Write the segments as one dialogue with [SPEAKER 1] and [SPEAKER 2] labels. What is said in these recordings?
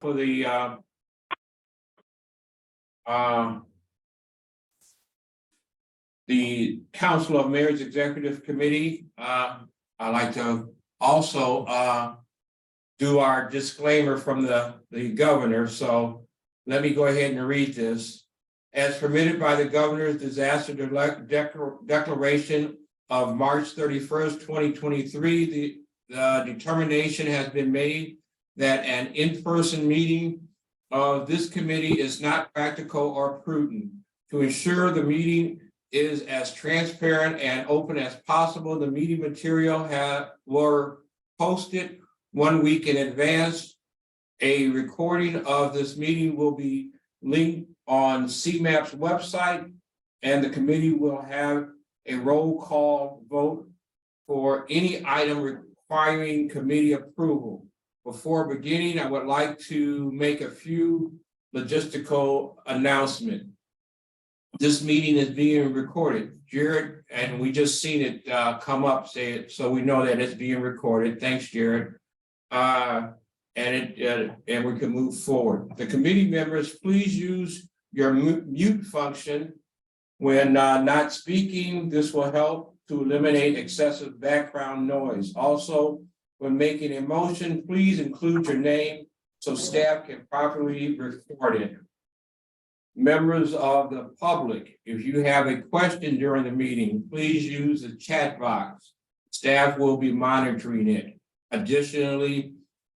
[SPEAKER 1] for the Council of Mayors Executive Committee. I'd like to also do our disclaimer from the governor. So let me go ahead and read this. As permitted by the governor's disaster declaration of March 31st, 2023, the determination has been made that an in-person meeting of this committee is not practical or prudent. To ensure the meeting is as transparent and open as possible, the meeting material were posted 1 week in advance. A recording of this meeting will be linked on CMAP's website, and the committee will have a roll call vote for any item requiring committee approval. Before beginning, I would like to make a few logistical announcements. This meeting is being recorded. Jared, and we just seen it come up, say it, so we know that it's being recorded. Thanks, Jared. And we can move forward. The committee members, please use your mute function when not speaking. This will help to eliminate excessive background noise. Also, when making a motion, please include your name so staff can properly record it. Members of the public, if you have a question during the meeting, please use the chat box. Staff will be monitoring it. Additionally,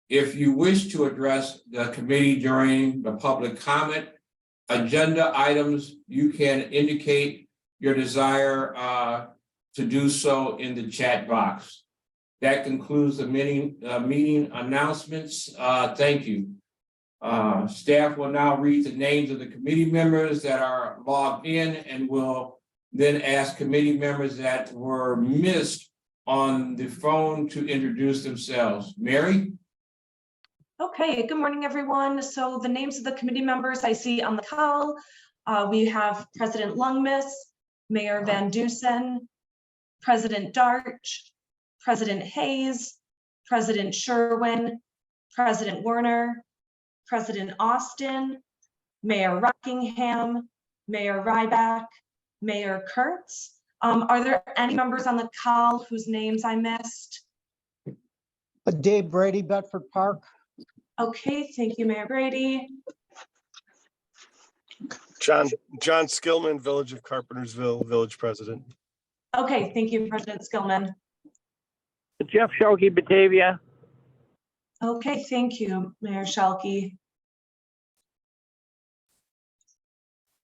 [SPEAKER 1] if you wish to address the committee during the public comment agenda items, you can indicate your desire to do so in the chat box. That concludes the meeting announcements. Thank you. Staff will now read the names of the committee members that are logged in, and will then ask committee members that were missed on the phone to introduce themselves. Mary?
[SPEAKER 2] Okay, good morning, everyone. So the names of the committee members I see on the call, we have President Lungmiss, Mayor Van Dusen, President Darch, President Hayes, President Sherwin, President Werner, President Austin, Mayor Rockingham, Mayor Ryback, Mayor Kurtz. Are there any members on the call whose names I missed?
[SPEAKER 3] Dave Brady, Bedford Park.
[SPEAKER 2] Okay, thank you, Mayor Brady.
[SPEAKER 4] John Skillman, Village of Carpentersville, Village President.
[SPEAKER 2] Okay, thank you, President Skillman.
[SPEAKER 5] Jeff Shelkey, Batavia.
[SPEAKER 2] Okay, thank you, Mayor Shelkey.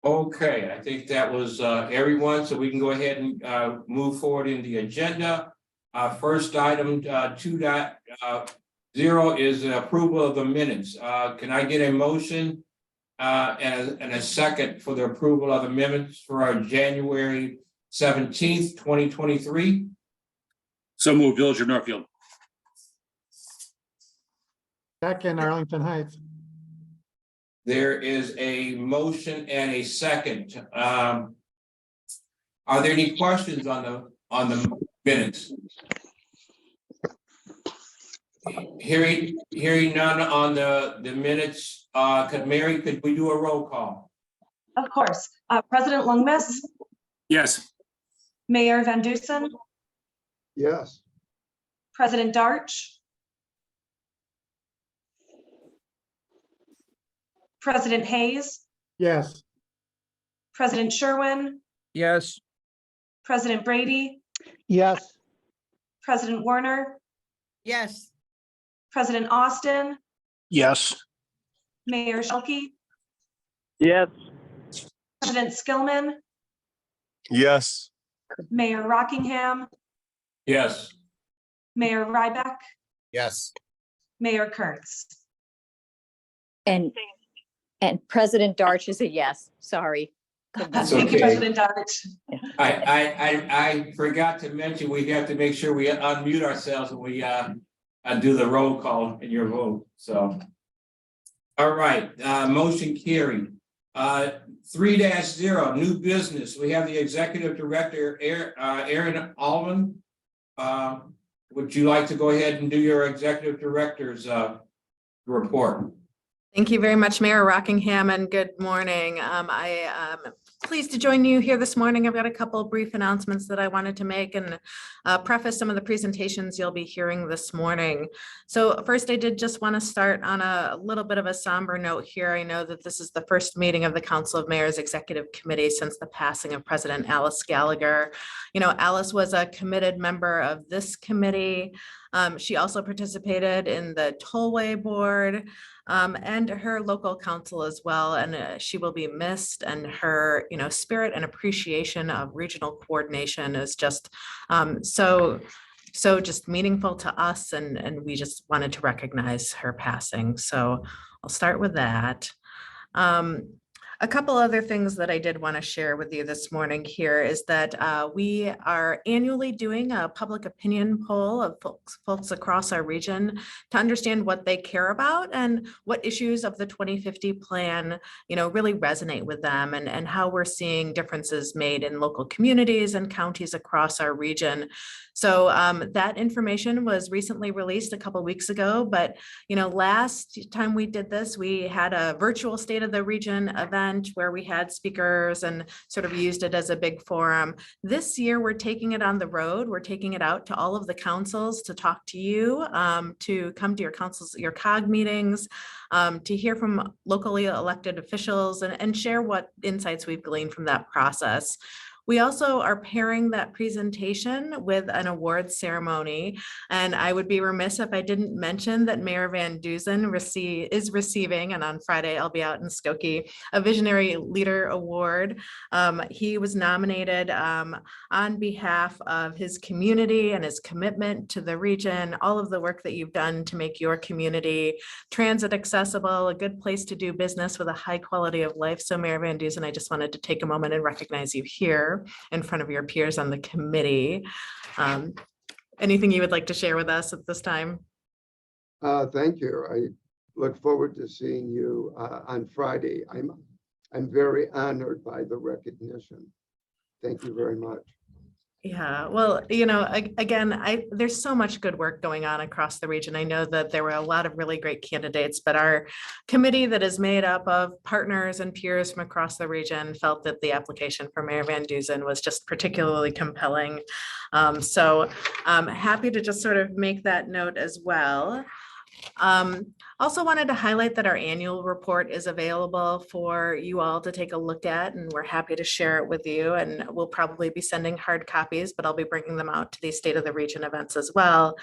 [SPEAKER 1] Okay, I think that was everyone, so we can go ahead and move forward in the agenda. First item 2.0 is the approval of the minutes. Can I get a motion and a second for the approval of the minutes for our January 17th, 2023?
[SPEAKER 6] So moved, Village of Northfield.
[SPEAKER 3] Second, Arlington Heights.
[SPEAKER 1] There is a motion and a second. Are there any questions on the minutes? Hearing none on the minutes, Mary, could we do a roll call?
[SPEAKER 2] Of course. President Lungmiss,
[SPEAKER 6] Yes.
[SPEAKER 2] Mayor Van Dusen,
[SPEAKER 3] Yes.
[SPEAKER 2] President Darch, President Hayes,
[SPEAKER 3] Yes.
[SPEAKER 2] President Sherwin,
[SPEAKER 5] Yes.
[SPEAKER 2] President Brady,
[SPEAKER 3] Yes.
[SPEAKER 2] President Werner,
[SPEAKER 7] yes,
[SPEAKER 2] President Austin,
[SPEAKER 6] Yes.
[SPEAKER 2] Mayor Shelkey,
[SPEAKER 5] Yes.
[SPEAKER 2] President Skillman,
[SPEAKER 4] Yes.
[SPEAKER 2] Mayor Rockingham,
[SPEAKER 1] Yes.
[SPEAKER 2] Mayor Ryback,
[SPEAKER 4] Yes.
[SPEAKER 2] Mayor Kurtz.
[SPEAKER 8] And President Darch is a yes, sorry.
[SPEAKER 1] That's
[SPEAKER 2] Thank you,
[SPEAKER 1] okay.
[SPEAKER 2] President Darch.
[SPEAKER 1] I forgot to mention, we have to make sure we unmute ourselves when we do the roll call in your vote, so. All right, motion carried. 3-0, new business. We have the executive director, Aaron Alvin. Would you like to go ahead and do your executive director's report?
[SPEAKER 7] Thank you very much, Mayor Rockingham, and good morning. I am pleased to join you here this morning. I've got a couple of brief announcements that I wanted to make and preface some of the presentations you'll be hearing this morning. So first, I did just want to start on a little bit of a somber note here. I know that this is the first meeting of the Council of Mayors Executive Committee since the passing of President Alice Gallagher. You know, Alice was a committed member of this committee. She also participated in the Tollway Board and her local council as well. And she will be missed, and her, spirit and appreciation of regional coordination is just so just meaningful to us. And we just wanted to recognize her passing. So I'll start with that. A couple other things that I did want to share with you this morning here is that we are annually doing a public opinion poll of folks across our region to understand what they care about and what issues of the 2050 plan, really resonate with them, and how we're seeing differences made in local communities and counties across our region. So that information was recently released a couple weeks ago, but last time we did this, we had a virtual State of the Region event where we had speakers and sort of used it as a big forum. This year, we're taking it on the road. We're taking it out to all of the councils to talk to you, to come to your councils, your COG meetings, to hear from locally elected officials and share what insights we've gleaned from that process. We also are pairing that presentation with an awards ceremony. And I would be remiss if I didn't mention that Mayor Van Dusen is receiving, and on Friday I'll be out in Skokie, a Visionary Leader Award. He was nominated on behalf of his community and his commitment to the region, all of the work that you've done to make your community transit accessible, a good place to do business with a high quality of life. So Mayor Van Dusen, I just wanted to take a moment and recognize you here in front of your peers on the committee. Anything you would like to share with us at this time?
[SPEAKER 9] Thank you. I look forward to seeing you on Friday. I'm very honored by the recognition. Thank you very much.
[SPEAKER 7] Yeah, well, again, there's so much good work going on across the region. I know that there were a lot of really great candidates, but our committee that is made up of partners and peers from across the region felt that the application for Mayor Van Dusen was just particularly compelling. So I'm happy to just sort of make that note as well. Also wanted to highlight that our annual report is available for you all to take a look at, and we're happy to share it with you. And we'll probably be sending hard copies, but I'll be bringing them out to these State of the Region events as well.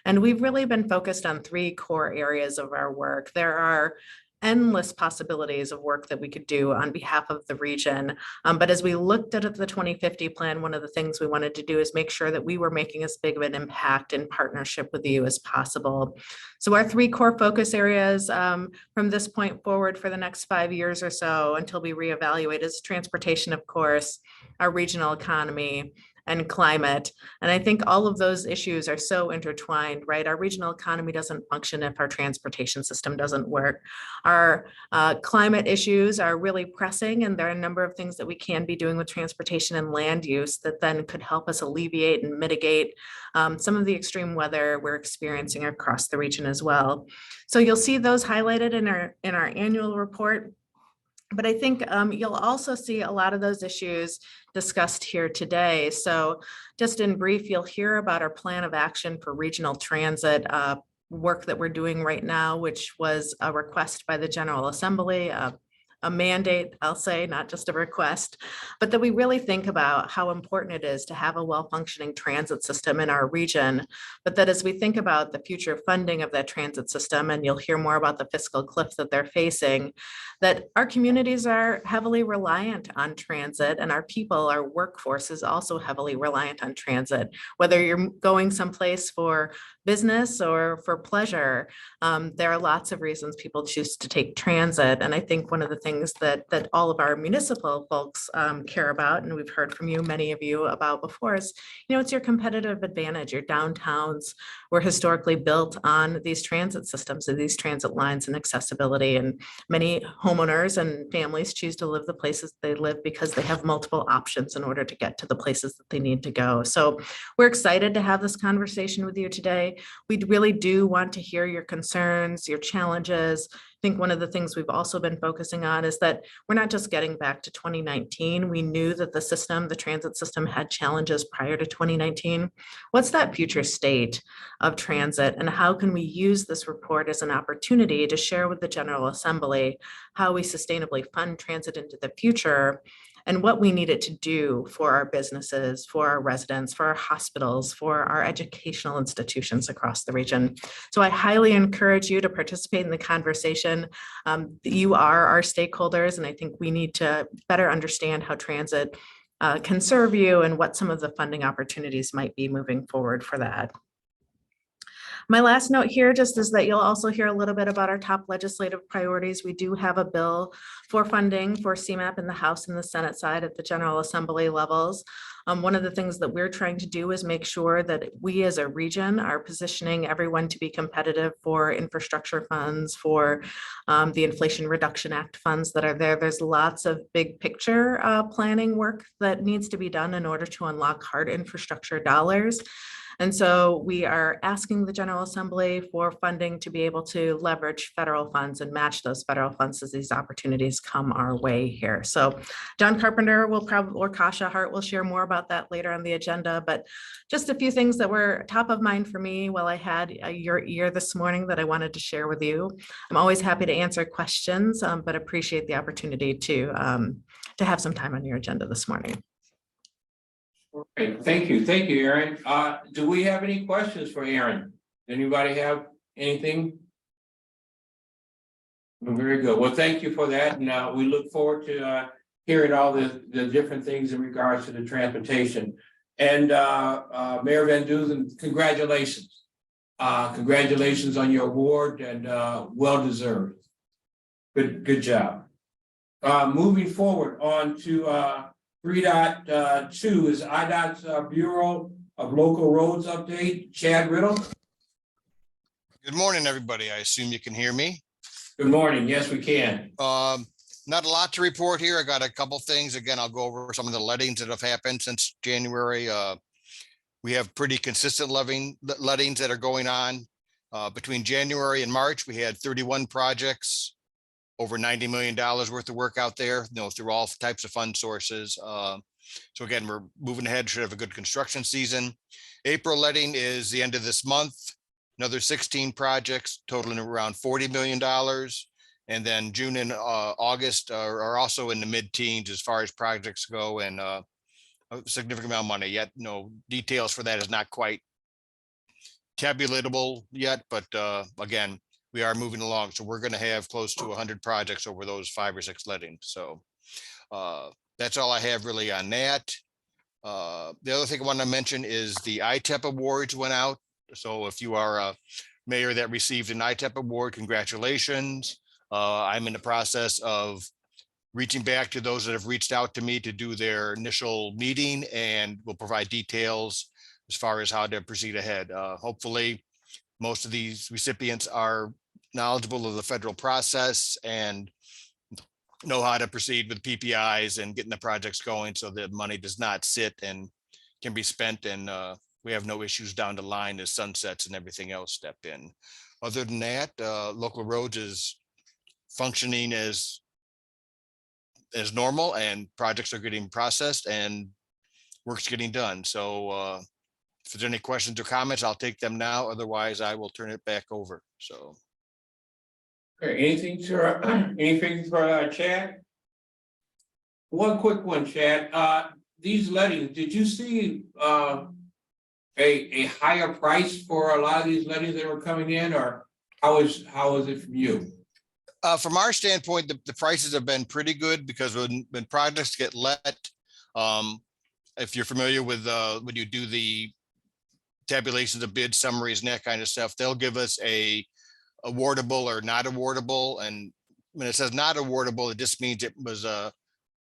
[SPEAKER 7] And we've really been focused on 3 core areas of our work. There are endless possibilities of work that we could do on behalf of the region. But as we looked at the 2050 plan, one of the things we wanted to do is make sure that we were making as big of an impact in partnership with you as possible. So our 3 core focus areas from this point forward for the next 5 years or so until we reevaluate is transportation, of course, our regional economy, and climate. And I think all of those issues are so intertwined, right? Our regional economy doesn't function if our transportation system doesn't work. Our climate issues are really pressing, and there are a number of things that we can be doing with transportation and land use that then could help us alleviate and mitigate some of the extreme weather we're experiencing across the region as well. So you'll see those highlighted in our annual report. But I think you'll also see a lot of those issues discussed here today. So just in brief, you'll hear about our plan of action for regional transit work that we're doing right now, which was a request by the General Assembly, a mandate, I'll say, not just a request, but that we really think about how important it is to have a well-functioning transit system in our region. But that as we think about the future funding of that transit system, and you'll hear more about the fiscal cliff that they're facing, that our communities are heavily reliant on transit, and our people, our workforce is also heavily reliant on transit. Whether you're going someplace for business or for pleasure, there are lots of reasons people choose to take transit. And I think one of the things that all of our municipal folks care about, and we've heard from you, many of you, about before, is, it's your competitive advantage. Your downtowns were historically built on these transit systems and these transit lines and accessibility. And many homeowners and families choose to live the places they live because they have multiple options in order to get to the places that they need to go. So we're excited to have this conversation with you today. today. We really do want to hear your concerns, your challenges. I think one of the things we've also been focusing on is that we're not just getting back to 2019. We knew that the transit system had challenges prior to 2019. What's that future state of transit, and how can we use this report as an opportunity to share with the General Assembly how we sustainably fund transit into the future and what we need it to do for our businesses, for our residents, for our hospitals, for our educational institutions across the region. So I highly encourage you to participate in the conversation. You are our stakeholders, and I think we need to better understand how transit can serve you and what some of the funding opportunities might be moving forward for that. My last note here just is that you'll also hear a little bit about our top legislative priorities. We do have a bill for funding for CMAP in the House and the Senate side at the General Assembly levels. One of the things that we're trying to do is make sure that we as a region are positioning everyone to be competitive for infrastructure funds, for the Inflation Reduction Act funds that are there. There's lots of big picture planning work that needs to be done in order to unlock hard infrastructure dollars. And so we are asking the General Assembly for funding to be able to leverage federal funds and match those federal funds as these opportunities come our way here. So John Carpenter will probably, or Kasha Hart will share more about that later on the agenda, but just a few things that were top of mind for me while I had your ear this morning that I wanted to share with you. I'm always happy to answer questions, but appreciate the opportunity to have some time on your agenda this morning.
[SPEAKER 1] Great, thank you, Aaron. Do we have any questions for Aaron? Anybody have anything? Very good. Well, thank you for that, and we look forward to hearing all the different things in regards to the transportation. And Mayor Van Dusen, congratulations. Congratulations on your award, and well deserved. Good job. Moving forward on to 3.2 is IDOT's Bureau of Local Roads update. Chad Riddle.
[SPEAKER 10] Good morning, everybody. I assume you can hear me.
[SPEAKER 1] Good morning. Yes, we can.
[SPEAKER 10] Not a lot to report here. I got a couple things. Again, I'll go over some of the lettings that have happened since January. We have pretty consistent lettings that are going on. Between January and March, we had 31 projects, over $90 million worth of work out there, through all types of fund sources. So again, we're moving ahead, should have a good construction season. April letting is the end of this month. Another 16 projects totaling around $40 million. And then June and August are also in the mid-teens as far as projects go, and a significant amount of money. Yet no details for that is not quite tabulatable yet, but again, we are moving along. So we're going to have close to 100 projects over those 5 or 6 lettings. So that's all I have really on that. The other thing I want to mention is the ITEP awards went out. So if you are a mayor that received an ITEP award, congratulations. I'm in the process of reaching back to those that have reached out to me to do their initial meeting, and will provide details as far as how to proceed ahead. Hopefully, most of these recipients are knowledgeable of the federal process and know how to proceed with PPIs and getting the projects going, so that money does not sit and can be spent, and we have no issues down the line as sunsets and everything else step in. Other than that, local roads is functioning as normal, and projects are getting processed and work's getting done. So if there's any questions or comments, I'll take them now. Otherwise, I will turn it back over. So.
[SPEAKER 1] Okay, anything for Chad? One quick one, Chad. These lettings, did you see a higher price for a lot of these lettings that were coming in, or how is it from you?
[SPEAKER 10] From our standpoint, the prices have been pretty good, because when projects get let, if you're familiar with when you do the tabulations of bid summaries and that kind of stuff, they'll give us a awardable or not awardable. And when it says not awardable, it just means it was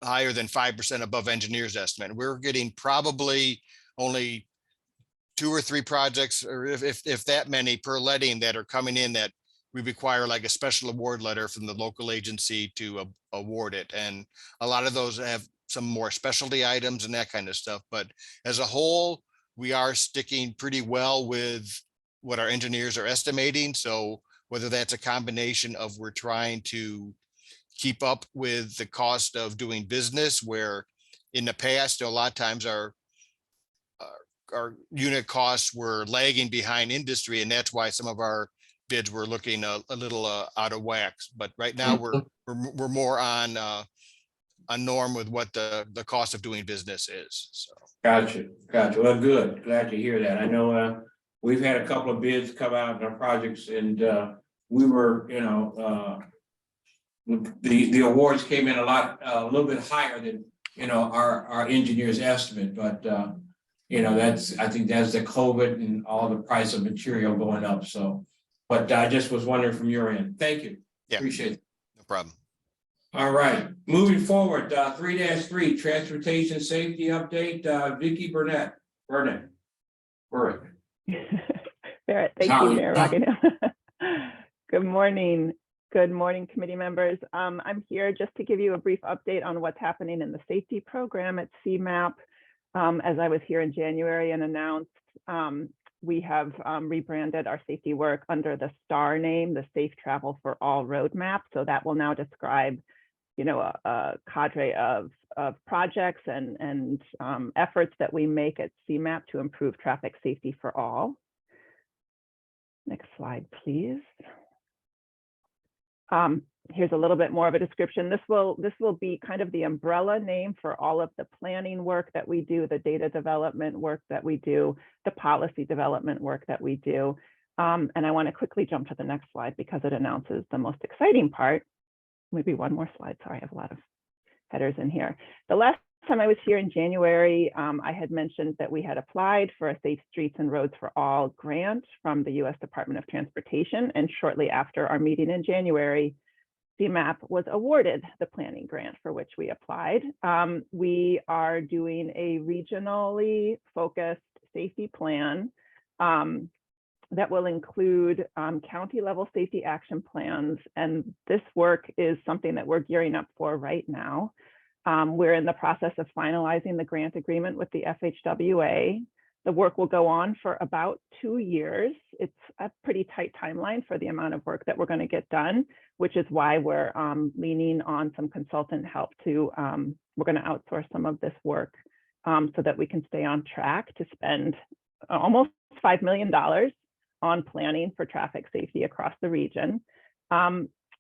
[SPEAKER 10] higher than 5% above engineer's estimate. We're getting probably only 2 or 3 projects, or if that many per letting, that are coming in that we require like a special award letter from the local agency to award it. And a lot of those have some more specialty items and that kind of stuff. But as a whole, we are sticking pretty well with what our engineers are estimating. So whether that's a combination of we're trying to keep up with the cost of doing business, where in the past, a lot of times our unit costs were lagging behind industry, and that's why some of our bids were looking a little out of whack. But right now we're more on norm with what the cost of doing business is. So
[SPEAKER 1] Gotcha. Well, good. Glad to hear that. I know, we've had a couple of bids come out in our projects and, we were, the awards came in a little bit higher than, our engineer's estimate, but, I think that's the COVID and all the price of material going up, so. But I just was wondering from your end. Thank you.
[SPEAKER 10] Yeah.
[SPEAKER 1] Appreciate it.
[SPEAKER 10] no problem.
[SPEAKER 1] All right, moving forward, 3-3, transportation safety update, Vicky Burnett. Barrett.
[SPEAKER 11] Thank
[SPEAKER 1] How are
[SPEAKER 11] you,
[SPEAKER 1] you?
[SPEAKER 11] Mayor Ragino. Good morning. Good morning, committee members. I'm here just to give you a brief update on what's happening in the safety program at CMAP. As I was here in January and announced, we have rebranded our safety work under the STAR name, the Safe Travel for All Roadmap. So that will now describe, a cadre of projects and efforts that we make at CMAP to improve traffic safety for all. Next slide, please. Here's a little bit more of a description. This will be kind of the umbrella name for all of the planning work that we do, the data development work that we do, the policy development work that we do. And I want to quickly jump to the next slide because it announces the most exciting part. Maybe one more slide. Sorry, I have a lot of headers in here. The last time I was here in January, I had mentioned that we had applied for a Safe Streets and Roads for All grant from the U.S. Department of Transportation. And shortly after our meeting in January, CMAP was awarded the planning grant for which we applied. We are doing a regionally focused safety plan that will include county level safety action plans. And this work is something that we're gearing up for right now. We're in the process of finalizing the grant agreement with the FHWA. The work will go on for about 2 years. It's a pretty tight timeline for the amount of work that we're going to get done, which is why we're leaning on some consultant help to, we're going to outsource some of this work so that we can stay on track to spend almost $5 million on planning for traffic safety across the region.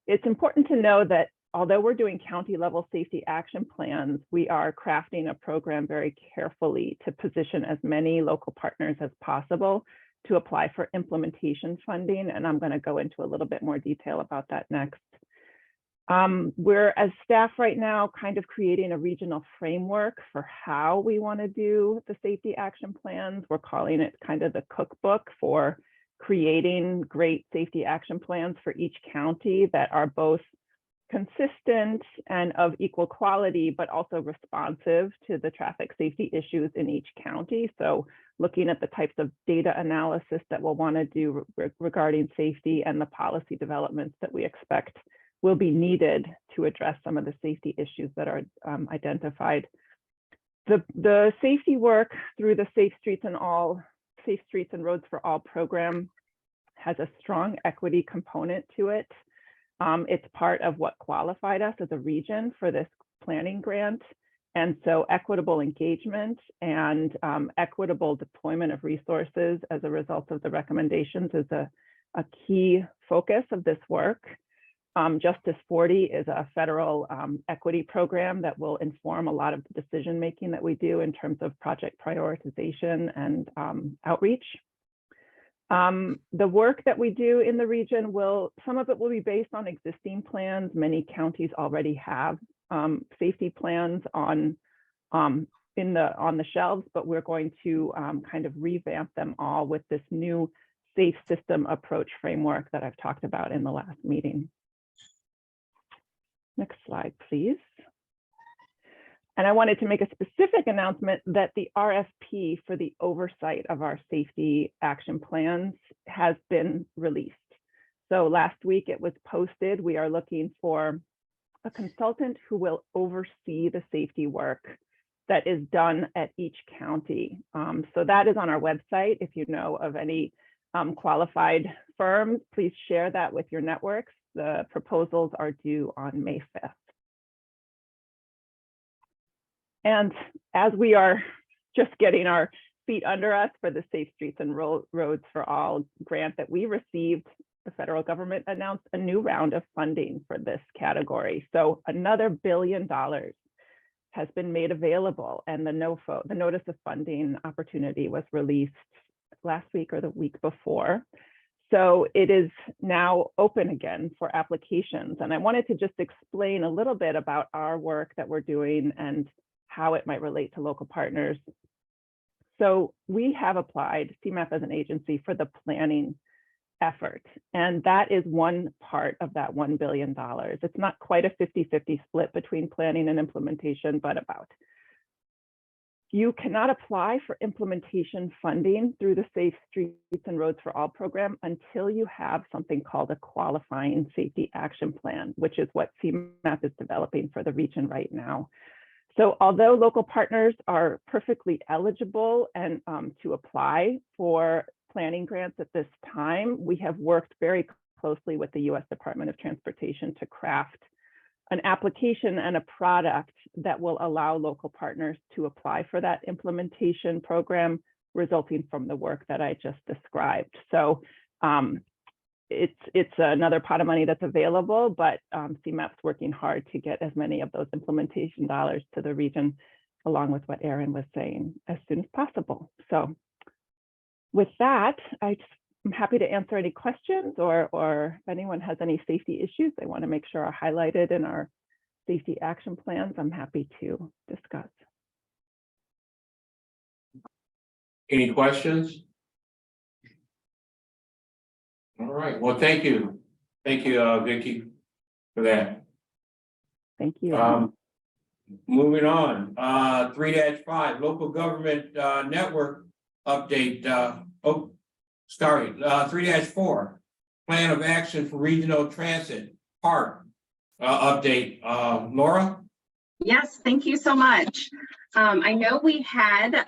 [SPEAKER 11] It's important to know that although we're doing county level safety action plans, we are crafting a program very carefully to position as many local partners as possible to apply for implementation funding. And I'm going to go into a little bit more detail about that next. We're, as staff right now, kind of creating a regional framework for how we want to do the safety action plans. We're calling it kind of the cookbook for creating great safety action plans for each county that are both consistent and of equal quality, but also responsive to the traffic safety issues in each county. So looking at the types of data analysis that we'll want to do regarding safety and the policy developments that we expect will be needed to address some of the safety issues that are identified. The safety work through the Safe Streets and Roads for All program has a strong equity component to it. It's part of what qualified us as a region for this planning grant. And so equitable engagement and equitable deployment of resources as a result of the recommendations is a key focus of this work. Justice 40 is a federal equity program that will inform a lot of the decision making that we do in terms of project prioritization and outreach. The work that we do in the region some of it will be based on existing plans. Many counties already have safety plans on the shelves, but we're going to kind of revamp them all with this new safe system approach framework that I've talked about in the last meeting. Next slide, please. And I wanted to make a specific announcement that the RFP for the oversight of our safety action plans has been released. So last week it was posted. We are looking for a consultant who will oversee the safety work that is done at each county. So that is on our website if you know of any qualified firms, please share that with your networks. The proposals are due on May 5th. And as we are just getting our feet under us for the Safe Streets and Roads for All grant that we received, the federal government announced a new round of funding for this category. So another $1 billion has been made available, and the notice of funding opportunity was released last week or the week before. So it is now open again for applications. And I wanted to just explain a little bit about our work that we're doing and how it might relate to local partners. So we have applied CMAP as an agency for the planning effort, and that is one part of that $1 billion. It's not quite a 50-50 split between planning and implementation, but about. You cannot apply for implementation funding through the Safe Streets and Roads for All program until you have something called a qualifying safety action plan, which is what CMAP is developing for the region right now. So although local partners are perfectly eligible and to apply for planning grants at this time, we have worked very closely with the U.S. Department of Transportation to craft an application and a product that will allow local partners to apply for that implementation program resulting from the work that I just described. So it's another pot of money that's available, but CMAP's working hard to get as many of those implementation dollars to the region, along with what Aaron was saying, as soon as possible. So with that, I'm happy to answer any questions, or if anyone has any safety issues they want to make sure are highlighted in our safety action plans, I'm happy to discuss.
[SPEAKER 1] Any questions? All right, well, thank you. Thank you, Vicki, for that.
[SPEAKER 11] Thank you.
[SPEAKER 1] Moving on, 3-5, local government network update. 3-4, plan of action for regional transit park update. Laura?
[SPEAKER 12] Yes, thank you so much. I know we had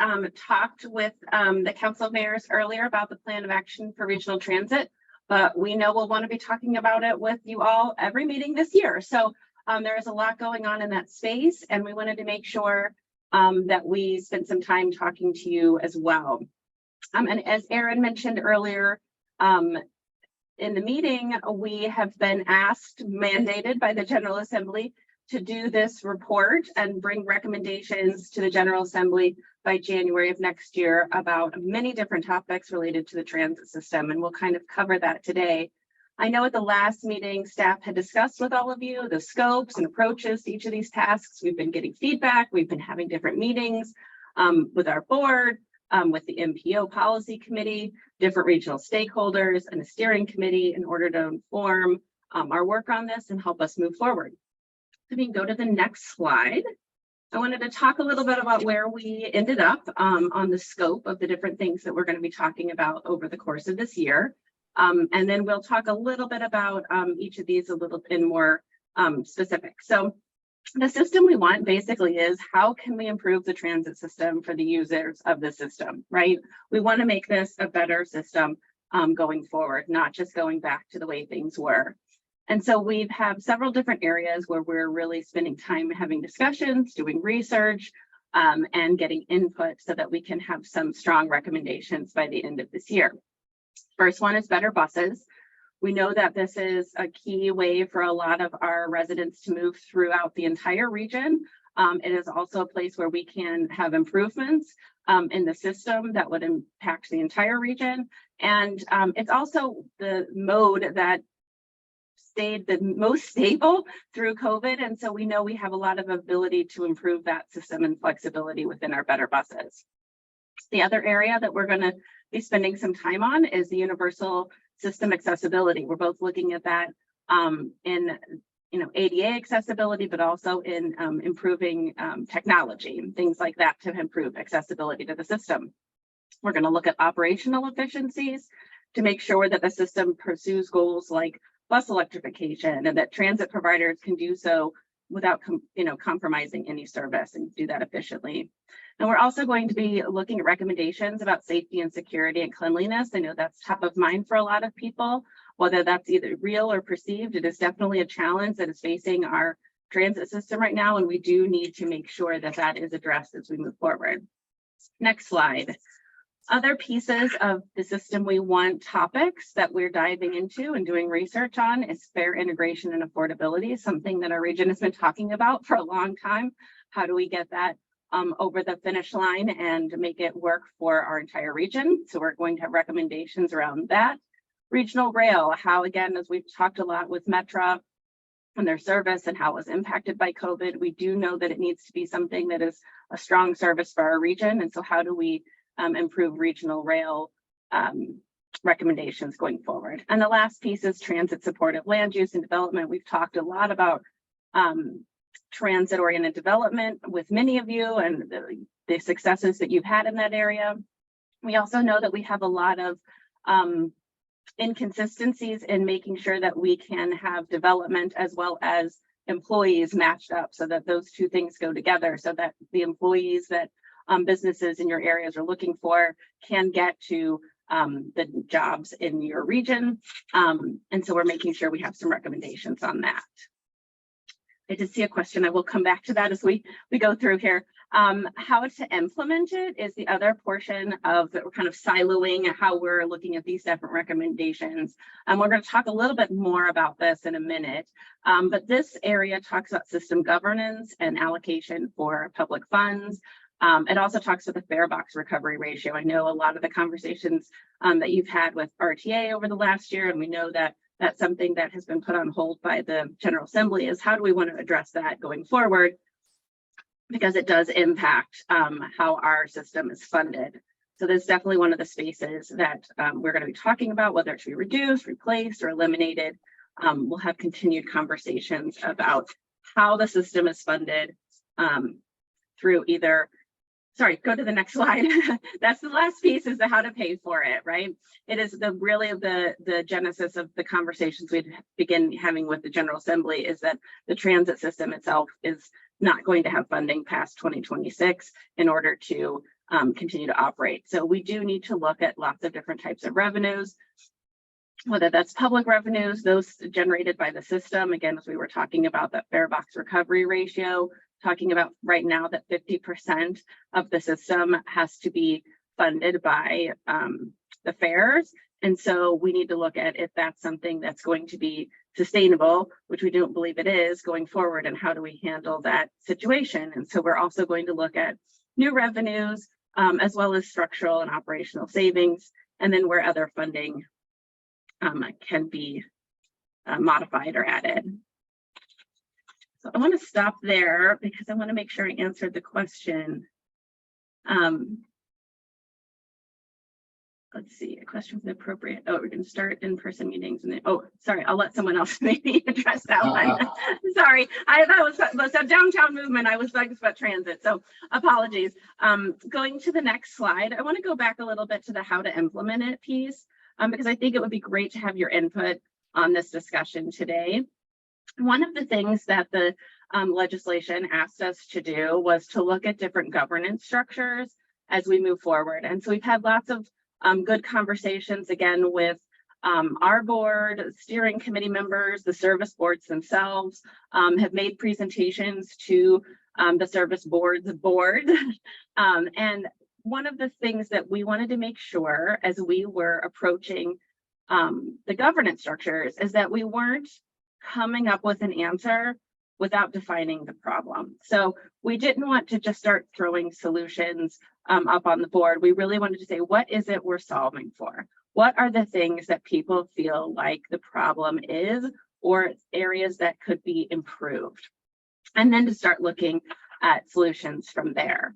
[SPEAKER 12] talked with the Council of Mayors earlier about the plan of action for regional transit, but we know we'll want to be talking about it with you all every meeting this year. So there is a lot going on in that space, and we wanted to make sure that we spent some time talking to you as well. And as Aaron mentioned earlier, in the meeting, we have been mandated by the General Assembly to do this report and bring recommendations to the General Assembly by January of next year about many different topics related to the transit system, and we'll kind of cover that today. I know at the last meeting, staff had discussed with all of you the scopes and approaches to each of these tasks. We've been getting feedback. We've been having different meetings with our board, with the MPO policy committee, different regional stakeholders, and a steering committee in order to inform our work on this and help us move forward. So we can go to the next slide. I wanted to talk a little bit about where we ended up on the scope of the different things that we're going to be talking about over the course of this year. And then we'll talk a little bit about each of these a little bit more specific. So the system we want basically is, how can we improve the transit system for the users of the system, right? We want to make this a better system going forward, not just going back to the way things were. And so we have several different areas where we're really spending time having discussions, doing research, and getting input so that we can have some strong recommendations by the end of this year. First one is better buses. We know that this is a key way for a lot of our residents to move throughout the entire region. It is also a place where we can have improvements in the system that would impact the entire region. And it's also the mode that stayed the most stable through COVID. And so we know we have a lot of ability to improve that system and flexibility within our better buses. The other area that we're going to be spending some time on is the universal system accessibility. We're both looking at that in ADA accessibility, but also in improving technology and things like that to improve accessibility to the system. We're going to look at operational efficiencies to make sure that the system pursues goals like bus electrification, and that transit providers can do so without compromising any service and do that efficiently. And we're also going to be looking at recommendations about safety and security and cleanliness. I know that's top of mind for a lot of people, whether that's either real or perceived. It is definitely a challenge that is facing our transit system right now, and we do need to make sure that that is addressed as we move forward. Next slide. Other pieces of the system we want topics that we're diving into and doing research on is fare integration and affordability, something that our region has been talking about for a long time. How do we get that over the finish line and make it work for our entire region? So we're going to have recommendations around that. Regional rail, how, again, as we've talked a lot with Metra and their service and how it was impacted by COVID, we do know that it needs to be something that is a strong service for our region. And so how do we improve regional rail recommendations going forward? And the last piece is transit supportive land use and development. We've talked a lot about transit oriented development with many of you and the successes that you've had in that area. We also know that we have a lot of inconsistencies in making sure that we can have development as well as employees matched up so that those two things go together, so that the employees that businesses in your areas are looking for can get to the jobs in your region. And so we're making sure we have some recommendations on that. I did see a question. I will come back to that as we go through here. How to implement it is the other portion of that. We're kind of siloing how we're looking at these different recommendations. And we're going to talk a little bit more about this in a minute. But this area talks about system governance and allocation for public funds. It also talks about the fare box recovery ratio. I know a lot of the conversations that you've had with RTA over the last year, and we know that that's something that has been put on hold by the General Assembly, is how do we want to address that going forward? Because it does impact how our system is funded. So there's definitely one of the spaces that we're going to be talking about, whether it should be reduced, replaced, or eliminated. We'll have continued conversations about how the system is funded through either, sorry, go to the next slide. That's the last piece, is the how to pay for it, right? It is the really the genesis of the conversations we'd begin having with the General Assembly, is that the transit system itself is not going to have funding past 2026 in order to continue to operate. So we do need to look at lots of different types of revenues, whether that's public revenues, those generated by the system. Again, as we were talking about that fare box recovery ratio, talking about right now that 50% of the system has to be funded by the fares. And so we need to look at if that's something that's going to be sustainable, which we don't believe it is going forward, and how do we handle that situation. And so we're also going to look at new revenues as well as structural and operational savings, and then where other funding can be modified or added. So I want to stop there because I want to make sure I answered the question. Let's see, a question for the appropriate. Oh, we're going to start in-person meetings, and then, oh, sorry, I'll let someone else maybe address that one. Sorry, that was a downtown movement. I was like about transit, so apologies. Going to the next slide, I want to go back a little bit to the how to implement it piece, because I think it would be great to have your input on this discussion today. One of the things that the legislation asked us to do was to look at different governance structures as we move forward. And so we've had lots of good conversations, again, with our board, steering committee members, the service boards themselves have made presentations to the service board's board. And one of the things that we wanted to make sure as we were approaching the governance structures is that we weren't coming up with an answer without defining the problem. So we didn't want to just start throwing solutions up on the board. We really wanted to say, what is it we're solving for? What are the things that people feel like the problem is, or areas that could be improved? And then to start looking at solutions from there.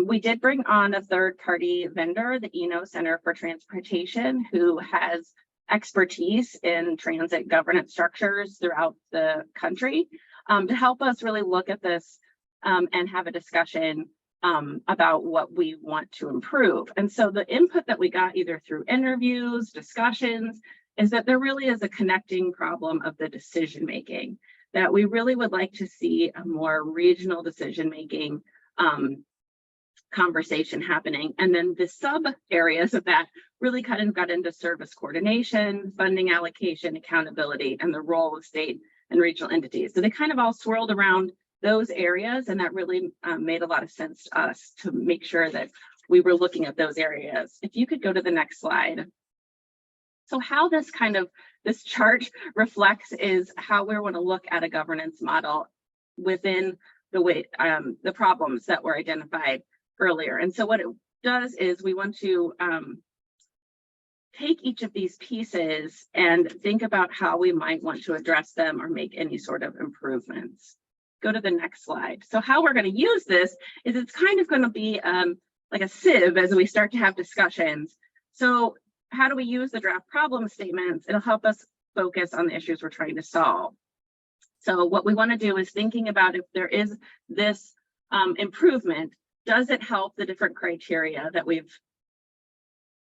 [SPEAKER 12] We did bring on a third-party vendor, the Eno Center for Transportation, who has expertise in transit governance structures throughout the country, to help us really look at this and have a discussion about what we want to improve. And so the input that we got either through interviews, discussions, is that there really is a connecting problem of the decision-making, that we really would like to see a more regional decision-making conversation happening. And then the sub areas of that really kind of got into service coordination, funding allocation, accountability, and the role of state and regional entities. So they kind of all swirled around those areas, and that really made a lot of sense to us to make sure that we were looking at those areas. If you could go to the next slide. So how this chart reflects is how we want to look at a governance model within the way the problems that were identified earlier. And so what it does is we want to take each of these pieces and think about how we might want to address them or make any sort of improvements. Go to the next slide. So how we're going to use this is it's kind of going to be like a sieve as we start to have discussions. So how do we use the draft problem statements? It'll help us focus on the issues we're trying to solve. So what we want to do is thinking about if there is this improvement, does it help the different criteria that we've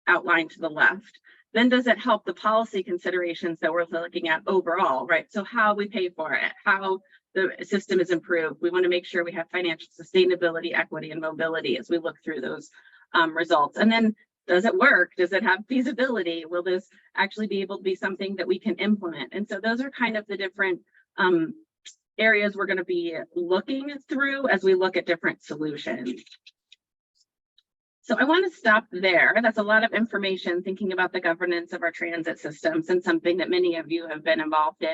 [SPEAKER 12] outlined to the left? Then does it help the policy considerations that we're looking at overall, right? So how we pay for it, how the system is improved. We want to make sure we have financial sustainability, equity, and mobility as we look through those results. And then does it work? Does it have feasibility? Will this actually be able to be something that we can implement? And so those are kind of the different areas we're going to be looking through as we look at different solutions. So I want to stop there. That's a lot of information thinking about the governance of our transit systems, and something that many of you have been involved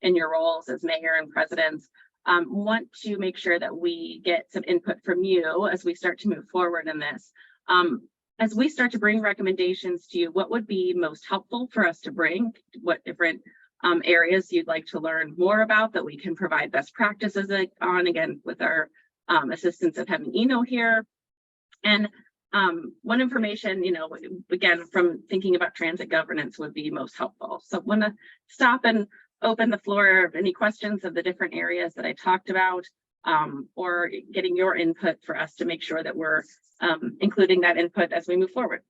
[SPEAKER 12] in your roles as mayor and presidents. Want to make sure that we get some input from you as we start to move forward in this. As we start to bring recommendations to you, what would be most helpful for us to bring? What different areas you'd like to learn more about that we can provide best practices on, again, with our assistance of having Eno here. And one information, again, from thinking about transit governance would be most helpful. So I want to stop and open the floor of any questions of the different areas that I talked about, or getting your input for us to make sure that we're including that input as we move forward.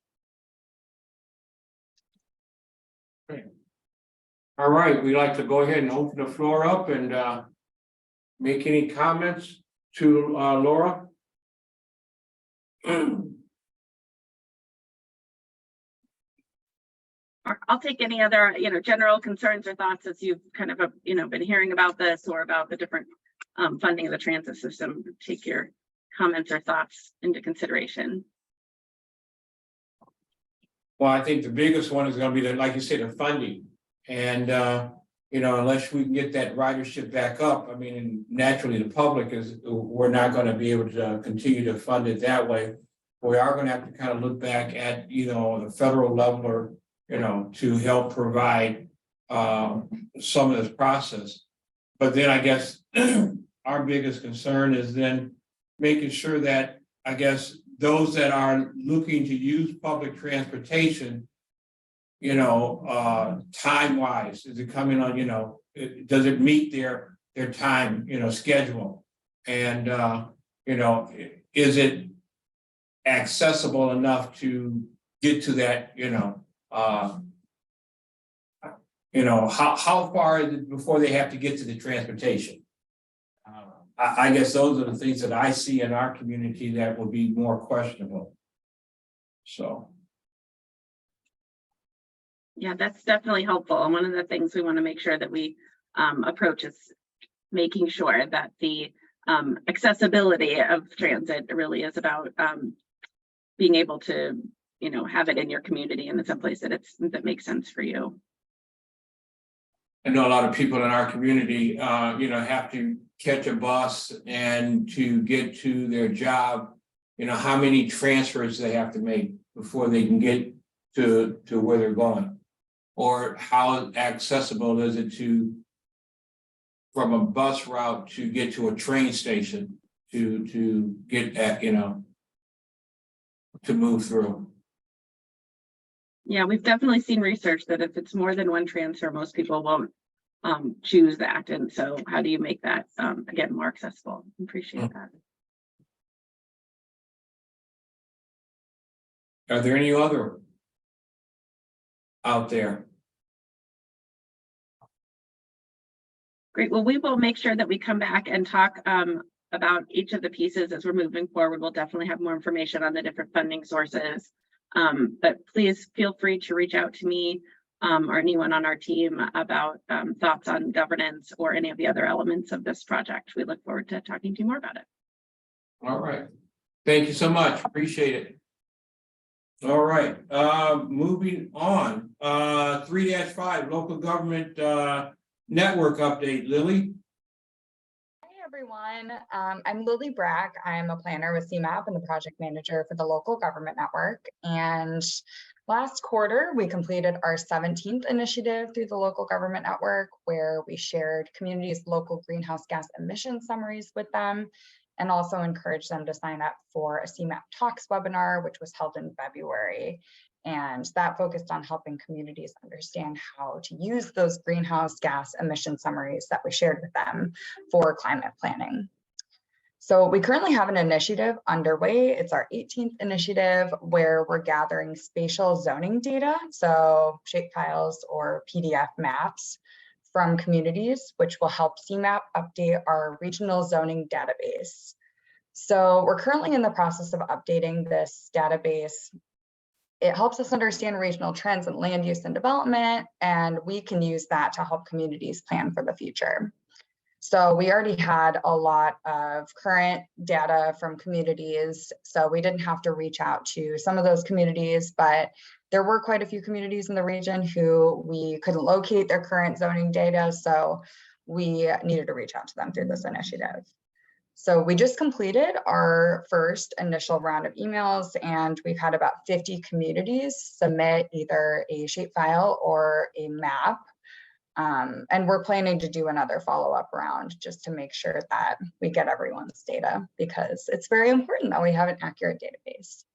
[SPEAKER 1] All right, we'd like to go ahead and open the floor up and make any comments to Laura.
[SPEAKER 12] I'll take any other, general concerns or thoughts as you've kind of, been hearing about this or about the different funding of the transit system. Take your comments or thoughts into consideration.
[SPEAKER 1] Well, I think the biggest one is going to be like you said, the funding. And, unless we can get that ridership back up, I mean, and naturally the public we're not going to be able to continue to fund it that way. We are going to have to kind of look back at, the federal level or, to help provide some of this process. But then I guess our biggest concern is then making sure that, I guess, those that are looking to use public transportation, time-wise, is it coming on, does it meet their time, schedule? And, is it accessible enough to get to that, how far is it before they have to get to the transportation? I guess those are the things that I see in our community that will be more questionable. So.
[SPEAKER 12] Yeah, that's definitely helpful. And one of the things we want to make sure that we approach is making sure that the accessibility of transit really is about being able to, have it in your community and in some place that makes sense for you.
[SPEAKER 1] I know a lot of people in our community, have to catch a bus and to get to their job, how many transfers they have to make before they can get to where they're going. Or how accessible is it from a bus route to get to a train station to get at, to move through.
[SPEAKER 12] Yeah, we've definitely seen research that if it's more than one transfer, most people won't choose that. And so how do you make that, again, more accessible? Appreciate that.
[SPEAKER 1] Are there any other out there?
[SPEAKER 12] Great. Well, we will make sure that we come back and talk about each of the pieces as we're moving forward. We'll definitely have more information on the different funding sources. But please feel free to reach out to me or anyone on our team about thoughts on governance or any of the other elements of this project. We look forward to talking to you more about it.
[SPEAKER 1] All right. Thank you so much. Appreciate it. All right, moving on, 3-5 local government network update. Lily?
[SPEAKER 13] Hi, everyone. I'm Lily Brack. I'm a planner with CMAP and the project manager for the local government network. And last quarter, we completed our 17th initiative through the local government network, where we shared communities' local greenhouse gas emission summaries with them, and also encourage them to sign up for a CMAP Talks webinar, which was held in February. And that focused on helping communities understand how to use those greenhouse gas emission summaries that we shared with them for climate planning. So we currently have an initiative underway. It's our 18th initiative, where we're gathering spatial zoning data, so shapefiles or PDF maps from communities, which will help CMAP update our regional zoning database. So we're currently in the process of updating this database. It helps us understand regional trends in land use and development, and we can use that to help communities plan for the future. So we already had a lot of current data from communities, so we didn't have to reach out to some of those communities, but there were quite a few communities in the region who we couldn't locate their current zoning data, so we needed to reach out to them through this initiative. So we just completed our first initial round of emails, and we've had about 50 communities submit either a shapefile or a map. And we're planning to do another follow-up round just to make sure that we get everyone's data, because it's very important that we have an accurate database.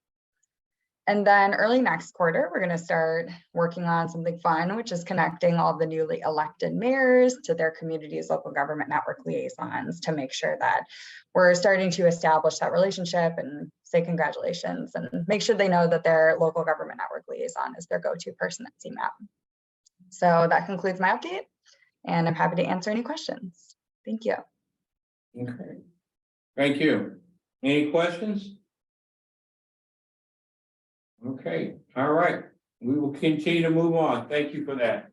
[SPEAKER 13] And then early next quarter, we're going to start working on something fun, which is connecting all the newly elected mayors to their community's local government network liaisons to make sure that we're starting to establish that relationship and say congratulations and make sure they know that their local government network liaison is their go-to person at CMAP. So that concludes my update, and I'm happy to answer any questions. Thank you.
[SPEAKER 1] Okay. Thank you. Any questions? Okay, all right. We will continue to move on. Thank you for that.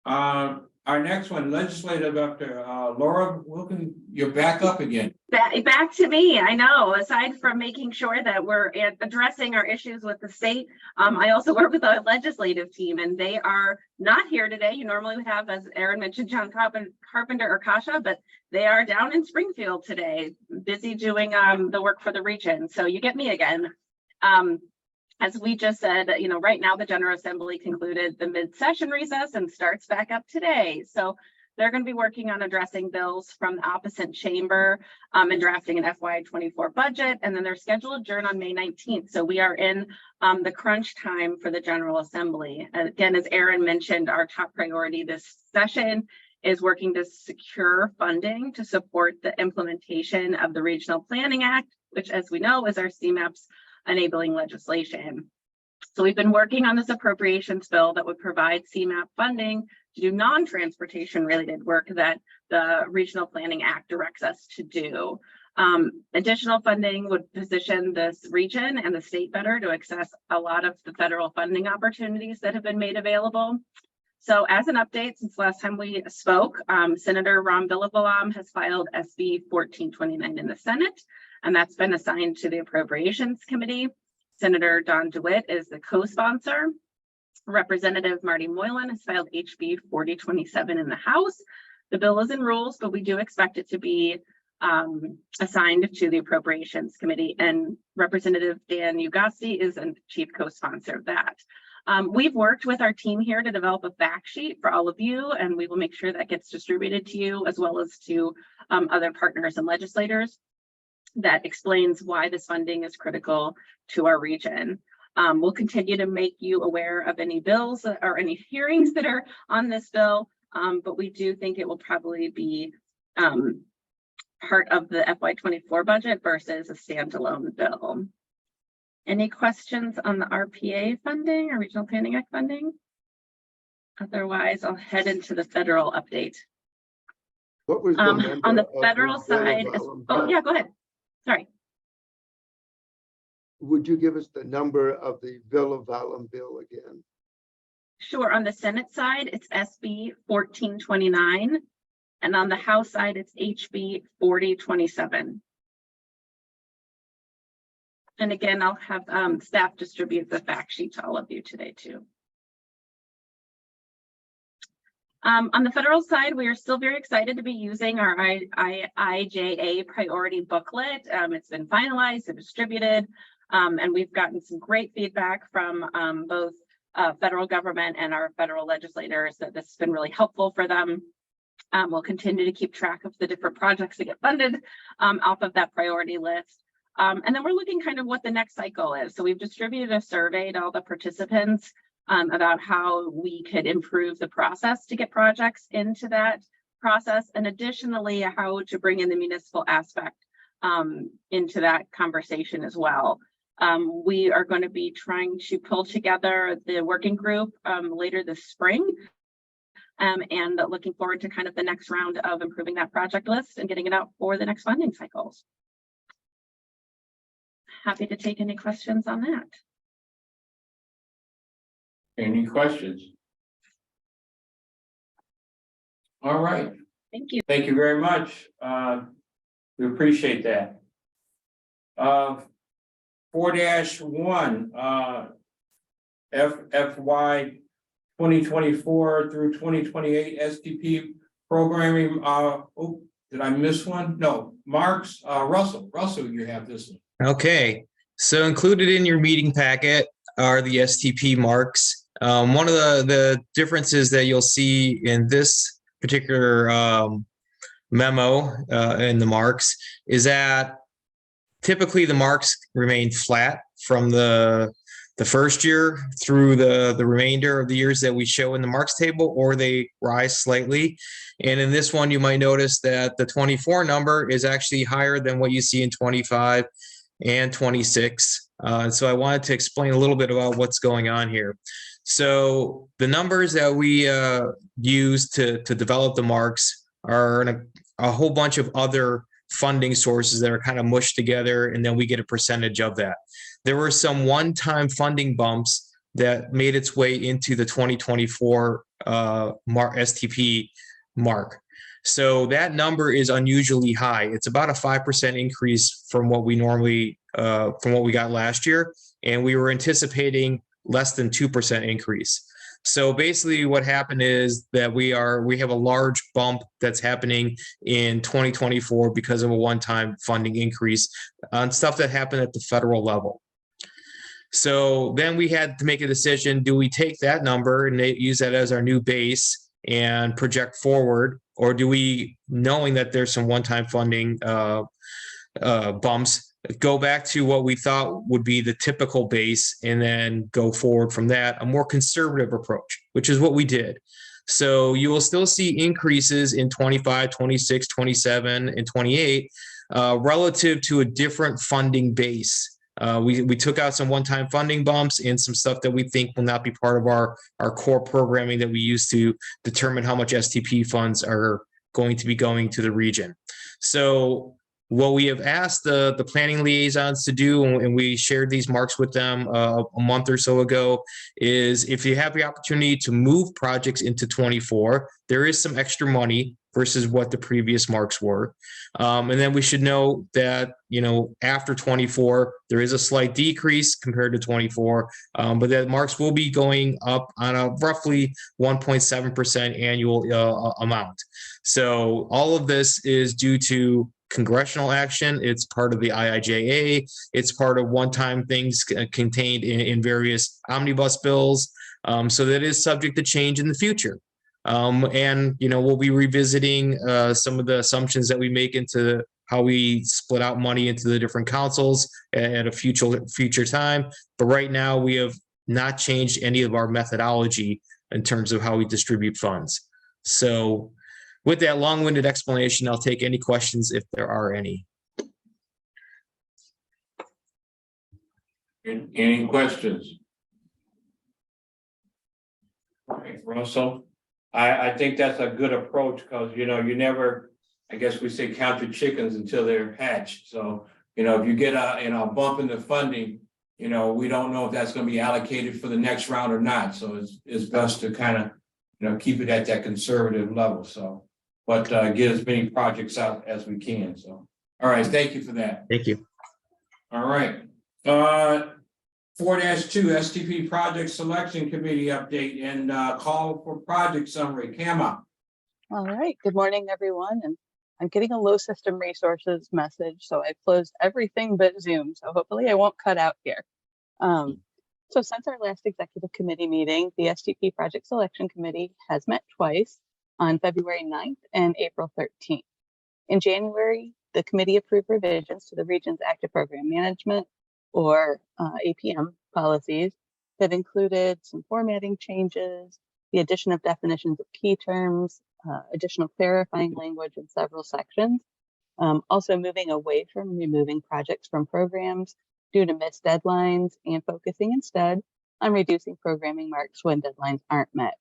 [SPEAKER 1] Our next one, legislative update. Laura Wilkin, you're back up again.
[SPEAKER 12] Back to me. I know, aside from making sure that we're addressing our issues with the state, I also work with the legislative team, and they are not here today. You normally would have, as Aaron mentioned, John Carpenter or Kasha, but they are down in Springfield today, busy doing the work for the region. So you get me again. As we just said, you know, right now the General Assembly concluded the mid-session recess and starts back up today. So they're going to be working on addressing bills from the opposite chamber and drafting an FY24 budget. And then they're scheduled to adjourn on May 19th. So we are in the crunch time for the General Assembly. Again, as Aaron mentioned, our top priority this session is working to secure funding to support the implementation of the Regional Planning Act, which, as we know, is our CMAP's enabling legislation. So we've been working on this appropriations bill that would provide CMAP funding to do non-transportation related work that the Regional Planning Act directs us to do. Additional funding would position this region and the state better to access a lot of the federal funding opportunities that have been made available. So as an update, since last time we spoke, Senator Ram Villavalam has filed SB 1429 in the Senate, and that's been assigned to the Appropriations Committee. Senator Don DeWitt is the co-sponsor. Representative Marty Moylan has filed HB 4027 in the House. The bill is in rules, but we do expect it to be assigned to the Appropriations Committee, and Representative Dan Ugasti is a chief co-sponsor of that. We've worked with our team here to develop a fact sheet for all of you, and we will make sure that gets distributed to you as well as to other partners and legislators that explains why this funding is critical to our region. We'll continue to make you aware of any bills or any hearings that are on this bill, but we do think it will probably be part of the FY24 budget versus a standalone bill. Any questions on the RPA funding or Regional Planning Act funding? Otherwise, I'll head into the federal update.
[SPEAKER 9] What was the
[SPEAKER 12] On
[SPEAKER 9] number
[SPEAKER 12] the
[SPEAKER 9] of
[SPEAKER 12] federal side,
[SPEAKER 9] Villa
[SPEAKER 12] oh,
[SPEAKER 9] Vallum?
[SPEAKER 12] yeah, go ahead. Sorry.
[SPEAKER 9] Would you give us the number of the Villa Vallum bill again?
[SPEAKER 12] Sure. On the Senate side, it's SB 1429. And on the House side, it's HB 4027. And again, I'll have staff distribute the fact sheet to all of you today too. On the federal side, we are still very excited to be using our IIJA priority booklet. It's been finalized and distributed, and we've gotten some great feedback from both federal government and our federal legislators that this has been really helpful for them. We'll continue to keep track of the different projects that get funded off of that priority list. And then we're looking kind of what the next cycle is. So we've distributed a survey to all the participants about how we could improve the process to get projects into that process, and additionally, how to bring in the municipal aspect into that conversation as well. We are going to be trying to pull together the working group later this spring, and looking forward to kind of the next round of improving that project list and getting it out for the next funding cycles. Happy to take any questions on that.
[SPEAKER 1] Any questions? All right.
[SPEAKER 12] Thank you.
[SPEAKER 1] Thank you very much. We appreciate that. 4-1, FY 2024 through 2028 STP programming. Oh, did I miss one? No, Marks, Russell, you have this one.
[SPEAKER 14] Okay, so included in your meeting packet are the STP marks. One of the differences that you'll see in this particular memo in the marks is that typically the marks remain flat from the first year through the remainder of the years that we show in the marks table, or they rise slightly. And in this one, you might notice that the 24 number is actually higher than what you see in 25 and 26. So I wanted to explain a little bit about what's going on here. So the numbers that we use to develop the marks are in a whole bunch of other funding sources that are kind of mushed together, and then we get a percentage of that. There were some one-time funding bumps that made its way into the 2024 STP mark. So that number is unusually high. It's about a 5% increase from what we normally, from what we got last year. And we were anticipating less than 2% increase. So basically what happened is that we have a large bump that's happening in 2024 because of a one-time funding increase on stuff that happened at the federal level. So then we had to make a decision. Do we take that number and use that as our new base and project forward? Or do we, knowing that there's some one-time funding bumps, go back to what we thought would be the typical base and then go forward from that, a more conservative approach, which is what we did. So you will still see increases in 25, 26, 27, and 28 relative to a different funding base. We took out some one-time funding bumps and some stuff that we think will not be part of our core programming that we use to determine how much STP funds are going to be going to the region. So what we have asked the planning liaisons to do, and we shared these marks with them a month or so ago, is if you have the opportunity to move projects into 24, there is some extra money versus what the previous marks were. And then we should know that, after 24, there is a slight decrease compared to 24, but that marks will be going up on a roughly 1.7% annual amount. So all of this is due to congressional action. It's part of the IIJA. It's part of one-time things contained in various omnibus bills. So that is subject to change in the future. And we'll be revisiting some of the assumptions that we make into how we split out money into the different councils at a future time. But right now, we have not changed any of our methodology in terms of how we distribute funds. So with that long-winded explanation, I'll take any questions if there are any.
[SPEAKER 1] Any questions? All right, Russell, I think that's a good approach because, you never I guess we say count your chickens until they're hatched. So, you know, if you get a, you know, bump in the funding, you know, we don't know if that's gonna be allocated for the next round or not. So it's best to kind of, you know, keep it at that conservative level. So, but get as many projects out as we can. So, all right, thank you for that.
[SPEAKER 14] Thank you.
[SPEAKER 1] All right. 4-2 STP Project Selection Committee update and call for project summary. Kama.
[SPEAKER 15] All right, good morning, everyone. And I'm getting a low system resources message, so I've closed everything but Zoom. So hopefully I won't cut out here. So since our last executive committee meeting, the STP Project Selection Committee has met twice on February 9th and April 13th. In January, the committee approved revisions to the region's active program management or APM policies that included some formatting changes, the addition of definitions of key terms, additional clarifying language in several sections, also moving away from removing projects from programs due to missed deadlines and focusing instead on reducing programming marks when deadlines aren't met.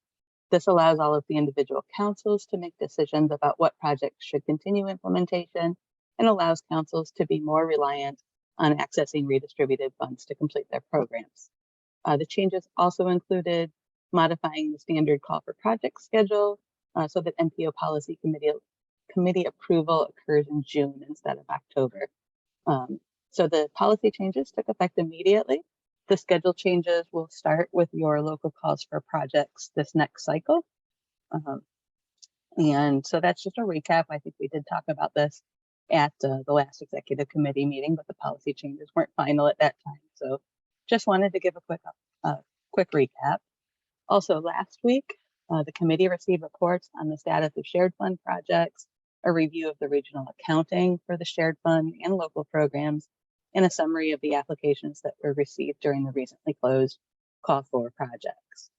[SPEAKER 15] This allows all of the individual councils to make decisions about what projects should continue implementation and allows councils to be more reliant on accessing redistributed funds to complete their programs. The changes also included modifying the standard call for project schedule so that MPO policy committee approval occurs in June instead of October. So the policy changes took effect immediately. The schedule changes will start with your local calls for projects this next cycle. And so that's just a recap. I think we did talk about this at the last executive committee meeting, but the policy changes weren't final at that time. So just wanted to give a quick recap. Also last week, the committee received reports on the status of shared fund projects, a review of the regional accounting for the shared fund and local programs, and a summary of the applications that were received during the recently closed call for projects.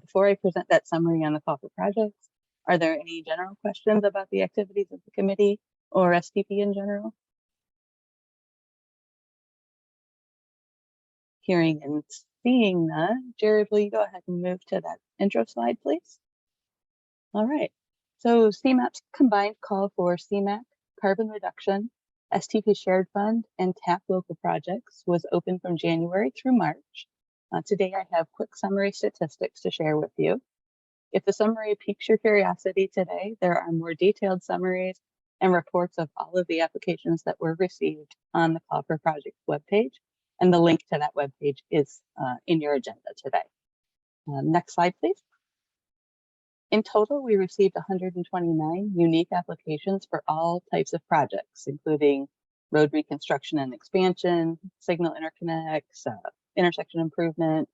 [SPEAKER 15] Before I present that summary on the call for projects, are there any general questions about the activities of the committee or STP in general? Hearing and seeing none, Jared, will you go ahead and move to that intro slide, please? All right, so CMAP's combined call for CMAC, carbon reduction, STP shared fund, and TAP local projects was open from January through March. Today I have quick summary statistics to share with you. If the summary piques your curiosity today, there are more detailed summaries and reports of all of the applications that were received on the call for projects webpage. And the link to that webpage is in your agenda today. Next slide, please. In total, we received 129 unique applications for all types of projects, including road reconstruction and expansion, signal interconnects, intersection improvement,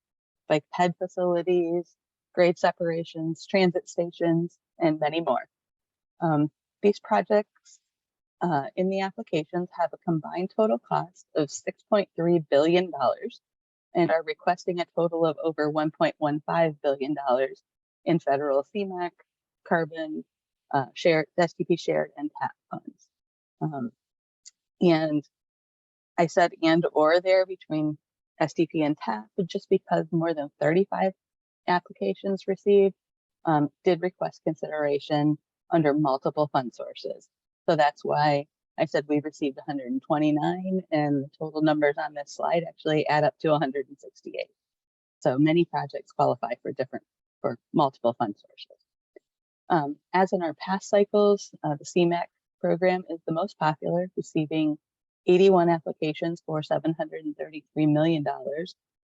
[SPEAKER 15] bike ped facilities, grade separations, transit stations, and many more. These projects in the applications have a combined total cost of $6.3 billion and are requesting a total of over $1.15 billion in federal CMAQ, carbon, shared, STP shared, and TAP funds. And I said and or there between STP and TAP, just because more than 35 applications received did request consideration under multiple fund sources. So that's why I said we received 129 and the total numbers on this slide actually add up to 168. So many projects qualify for multiple fund sources. As in our past cycles, the CMAQ program is the most popular, receiving 81 applications for $733 million,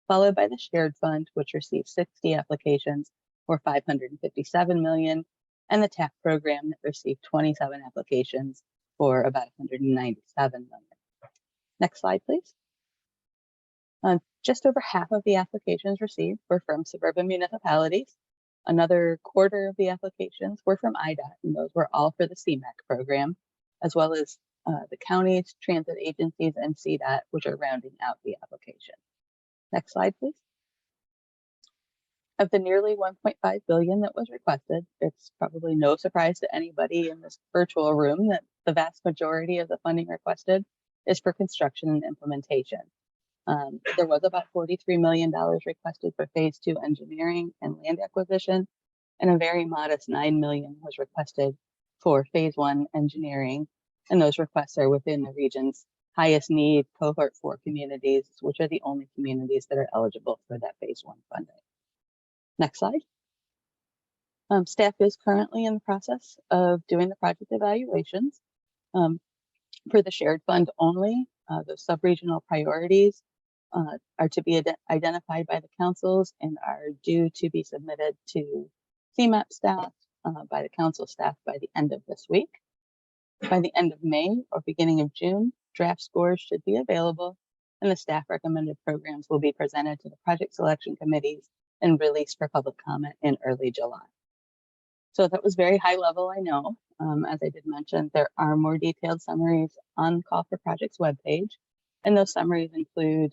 [SPEAKER 15] followed by the shared fund, which received 60 applications for $557 million, and the TAP program that received 27 applications for about $197 million. Next slide, please. Just over half of the applications received were from suburban municipalities. Another quarter of the applications were from IDOT, and those were all for the CMAQ program, as well as the counties, transit agencies, and CDOT, which are rounding out the application. Next slide, please. Of the nearly 1.5 billion that was requested, it's probably no surprise to anybody in this virtual room that the vast majority of the funding requested is for construction and implementation. There was about $43 million requested for phase 2 engineering and land acquisition, and a very modest $9 million was requested for phase 1 engineering. And those requests are within the region's highest need cohort 4 communities, which are the only communities that are eligible for that phase 1 funding. Next slide. Staff is currently in the process of doing the project evaluations. For the shared fund only, the sub-regional priorities are to be identified by the councils and are due to be submitted to CMAP staff by the council staff by the end of this week. By the end of May or beginning of June, draft scores should be available and the staff recommended programs will be presented to the project selection committees and released for public comment in early July. So that was very high level, I know. As I did mention, there are more detailed summaries on Call for Projects webpage, and those summaries include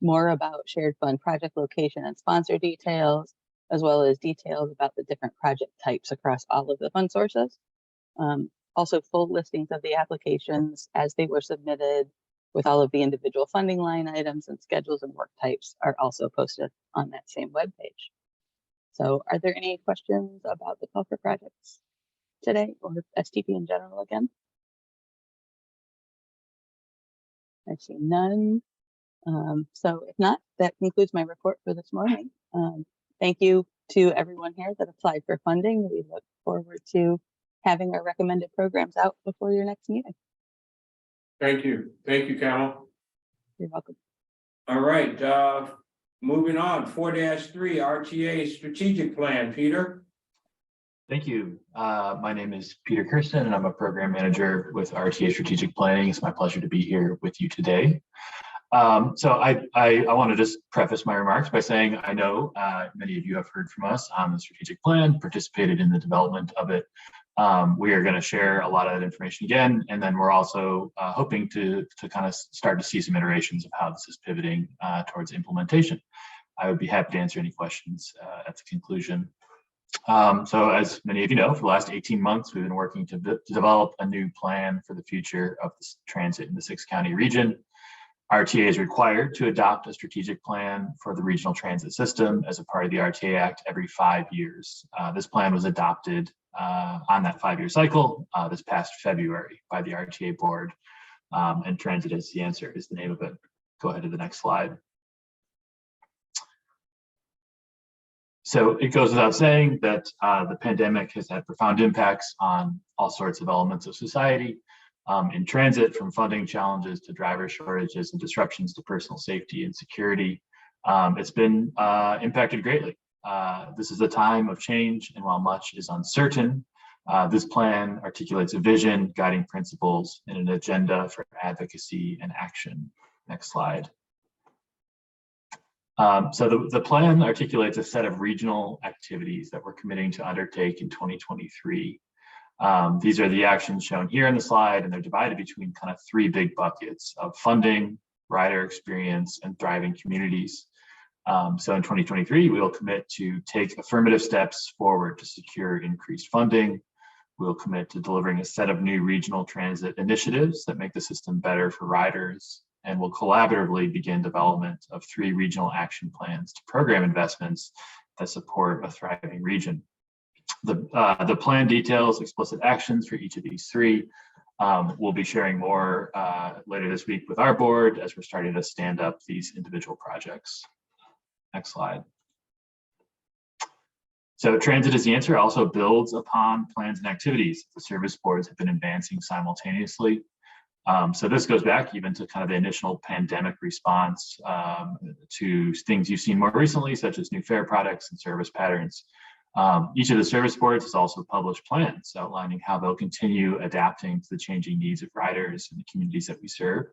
[SPEAKER 15] more about shared fund project location and sponsor details, as well as details about the different project types across all of the fund sources. Also full listings of the applications as they were submitted with all of the individual funding line items and schedules and work types are also posted on that same webpage. So are there any questions about the Call for Projects today or STP in general again? I see none. So if not, that concludes my report for this morning. Thank you to everyone here that applied for funding. We look forward to having our recommended programs out before your next meeting.
[SPEAKER 1] Thank you. Thank you, Carol.
[SPEAKER 15] You're welcome.
[SPEAKER 1] All right, moving on, 4-3 RTA strategic plan, Peter.
[SPEAKER 16] Thank you. My name is Peter Kirsten and I'm a program manager with RTA Strategic Planning. It's my pleasure to be here with you today. So I want to just preface my remarks by saying I know many of you have heard from us on the strategic plan, participated in the development of it. We are going to share a lot of that information again, and then we're also hoping to kind of start to see some iterations of how this is pivoting towards implementation. I would be happy to answer any questions at the conclusion. So as many of you know, for the last 18 months, we've been working to develop a new plan for the future of this transit in the 6-county region. RTA is required to adopt a strategic plan for the regional transit system as a part of the RTA Act every 5 years. This plan was adopted on that 5-year cycle this past February by the RTA board, and Transit is the Answer is the name of it. Go ahead to the next slide. So it goes without saying that the pandemic has had profound impacts on all sorts of elements of society. In transit, from funding challenges to driver shortages and disruptions to personal safety and security, it's been impacted greatly. This is a time of change, and while much is uncertain, this plan articulates a vision, guiding principles, and an agenda for advocacy and action. Next slide. So the plan articulates a set of regional activities that we're committing to undertake in 2023. These are the actions shown here in the slide, and they're divided between kind of 3 big buckets of funding, rider experience, and thriving communities. So in 2023, we will commit to take affirmative steps forward to secure increased funding. We'll commit to delivering a set of new regional transit initiatives that make the system better for riders, and we'll collaboratively begin development of 3 regional action plans to program investments that support a thriving region. The plan details explicit actions for each of these 3. We'll be sharing more later this week with our board as we're starting to stand up these individual projects. Next slide. So Transit is the Answer also builds upon plans and activities the service boards have been advancing simultaneously. So this goes back even to kind of the initial pandemic response to things you've seen more recently, such as new fare products and service patterns. Each of the service boards has also published plans outlining how they'll continue adapting to the changing needs of riders and the communities that we serve.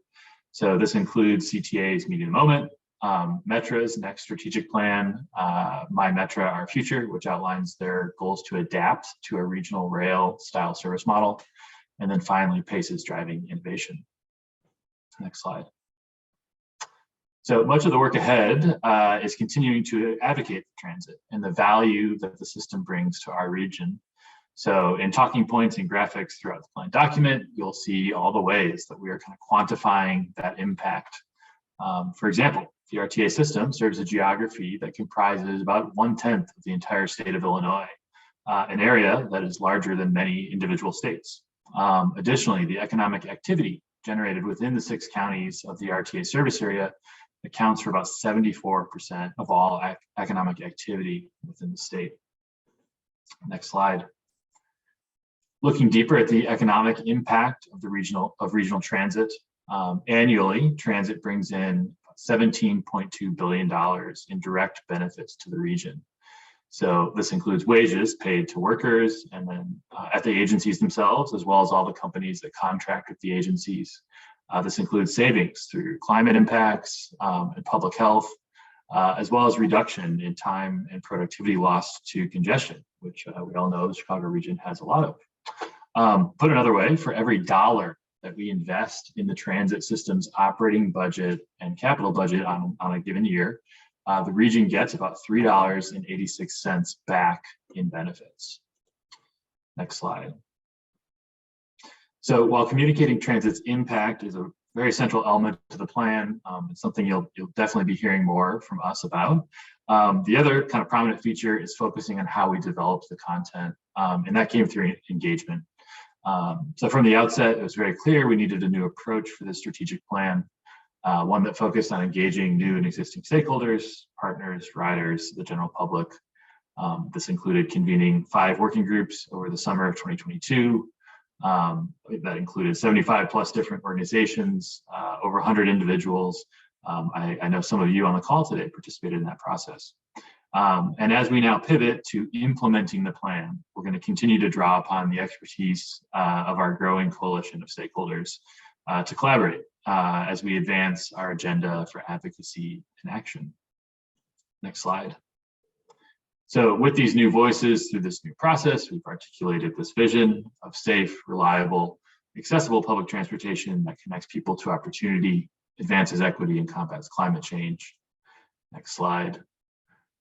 [SPEAKER 16] So this includes CTA's Meeting the Moment, Metra's next strategic plan, My Metra, Our Future, which outlines their goals to adapt to a regional rail style service model. And then finally, PACE's Driving Innovation. Next slide. So much of the work ahead is continuing to advocate for transit and the value that the system brings to our region. So in talking points and graphics throughout the plan document, you'll see all the ways that we are kind of quantifying that impact. For example, the RTA system serves a geography that comprises about 1/10 of the entire state of Illinois. an area that is larger than many individual states. Additionally, the economic activity generated within the 6 counties of the RTA service area accounts for about 74% of all economic activity within the state. Next slide. Looking deeper at the economic impact of regional transit, annually, transit brings in $17.2 billion in direct benefits to the region. So this includes wages paid to workers and then at the agencies themselves, as well as all the companies that contract with the agencies. This includes savings through climate impacts and public health, as well as reduction in time and productivity lost to congestion, which we all know the Chicago region has a lot of. Put another way, for every dollar that we invest in the transit system's operating budget and capital budget on a given year, the region gets about $3.86 back in benefits. Next slide. So while communicating transit's impact is a very central element to the plan, it's something you'll definitely be hearing more from us about. The other kind of prominent feature is focusing on how we develop the content, and that came through engagement. So from the outset, it was very clear we needed a new approach for this strategic plan. One that focused on engaging new and existing stakeholders, partners, riders, the general public. This included convening 5 working groups over the summer of 2022. That included 75 plus different organizations, over 100 individuals. I know some of you on the call today participated in that process. And as we now pivot to implementing the plan, we're going to continue to draw upon the expertise of our growing coalition of stakeholders to collaborate as we advance our agenda for advocacy and action. Next slide. So with these new voices through this new process, we've articulated this vision of safe, reliable, accessible public transportation that connects people to opportunity, advances equity, and combats climate change. Next slide.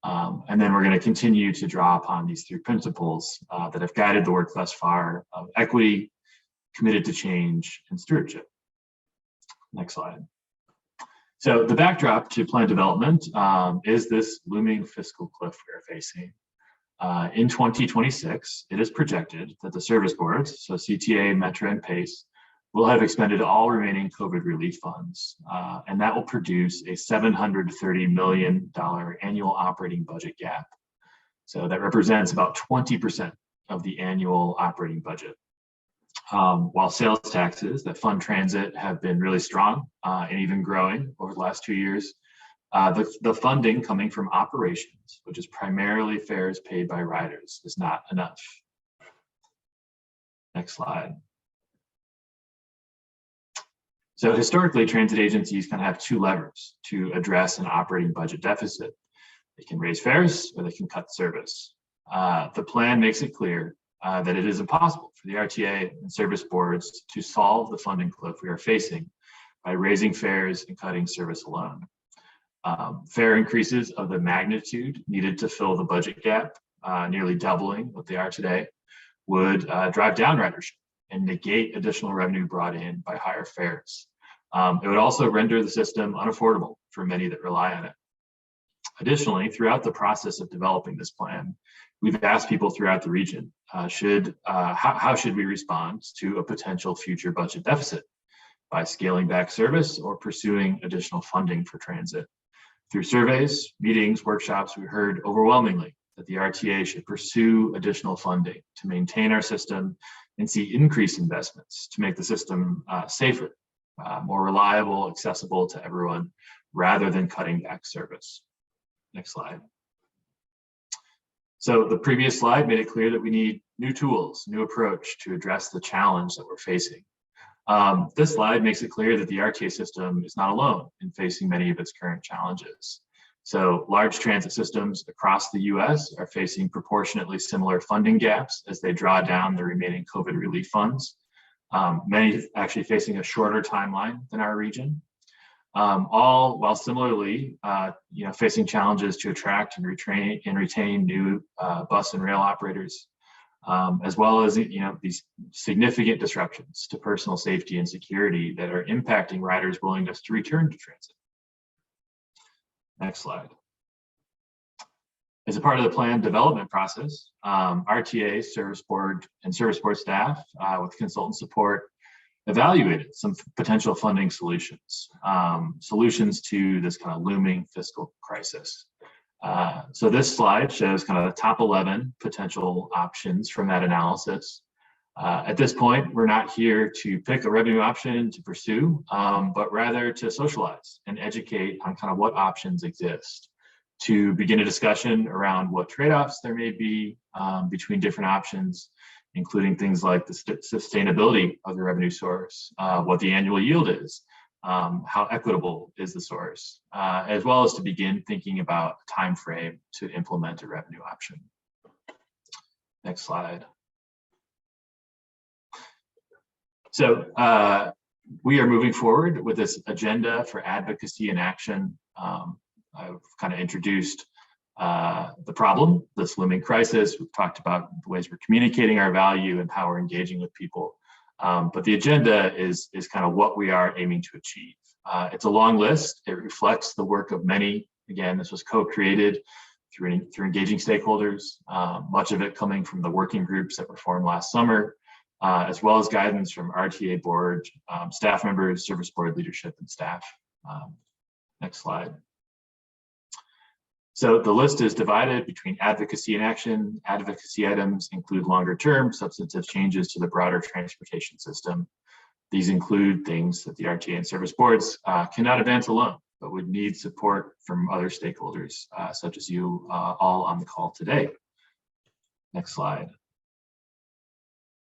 [SPEAKER 16] And then we're going to continue to draw upon these 3 principles that have guided the work thus far of equity, committed to change, and stewardship. Next slide. So the backdrop to plan development is this looming fiscal cliff we're facing. In 2026, it is projected that the service boards, so CTA, Metra, and PACE, will have expended all remaining COVID relief funds, and that will produce a $730 million annual operating budget gap. So that represents about 20% of the annual operating budget. While sales taxes that fund transit have been really strong and even growing over the last 2 years, the funding coming from operations, which is primarily fares paid by riders, is not enough. Next slide. So historically, transit agencies kind of have 2 levers to address an operating budget deficit. They can raise fares or they can cut service. The plan makes it clear that it is impossible for the RTA and service boards to solve the funding cliff we are facing by raising fares and cutting service alone. Fare increases of the magnitude needed to fill the budget gap, nearly doubling what they are today, would drive down ridership and negate additional revenue brought in by higher fares. It would also render the system unaffordable for many that rely on it. Additionally, throughout the process of developing this plan, we've asked people throughout the region, how should we respond to a potential future budget deficit? By scaling back service or pursuing additional funding for transit. Through surveys, meetings, workshops, we heard overwhelmingly that the RTA should pursue additional funding to maintain our system and see increased investments to make the system safer, more reliable, accessible to everyone, rather than cutting back service. Next slide. So the previous slide made it clear that we need new tools, new approach to address the challenge that we're facing. This slide makes it clear that the RTA system is not alone in facing many of its current challenges. So large transit systems across the US are facing proportionately similar funding gaps as they draw down the remaining COVID relief funds. Many actually facing a shorter timeline than our region. All while similarly, facing challenges to attract and retain new bus and rail operators, as well as these significant disruptions to personal safety and security that are impacting riders' willingness to return to transit. Next slide. As a part of the plan development process, RTA, Service Board, and Service Board staff with consultant support evaluated some potential funding solutions, solutions to this kind of looming fiscal crisis. So this slide shows kind of the top 11 potential options from that analysis. At this point, we're not here to pick a revenue option to pursue, but rather to socialize and educate on kind of what options exist, to begin a discussion around what trade-offs there may be between different options, including things like the sustainability of the revenue source, what the annual yield is, how equitable is the source, as well as to begin thinking about a time frame to implement a revenue option. Next slide. So we are moving forward with this agenda for advocacy and action. I've kind of introduced the problem, this looming crisis. We've talked about the ways we're communicating our value and how we're engaging with people. But the agenda is kind of what we are aiming to achieve. It's a long list. It reflects the work of many. Again, this was co-created through engaging stakeholders, much of it coming from the working groups that were formed last summer, as well as guidance from RTA board, staff members, service board leadership, and staff. Next slide. So the list is divided between advocacy and action. Advocacy items include longer-term substantive changes to the broader transportation system. These include things that the RTA and service boards cannot advance alone, but would need support from other stakeholders, such as you all on the call today. Next slide.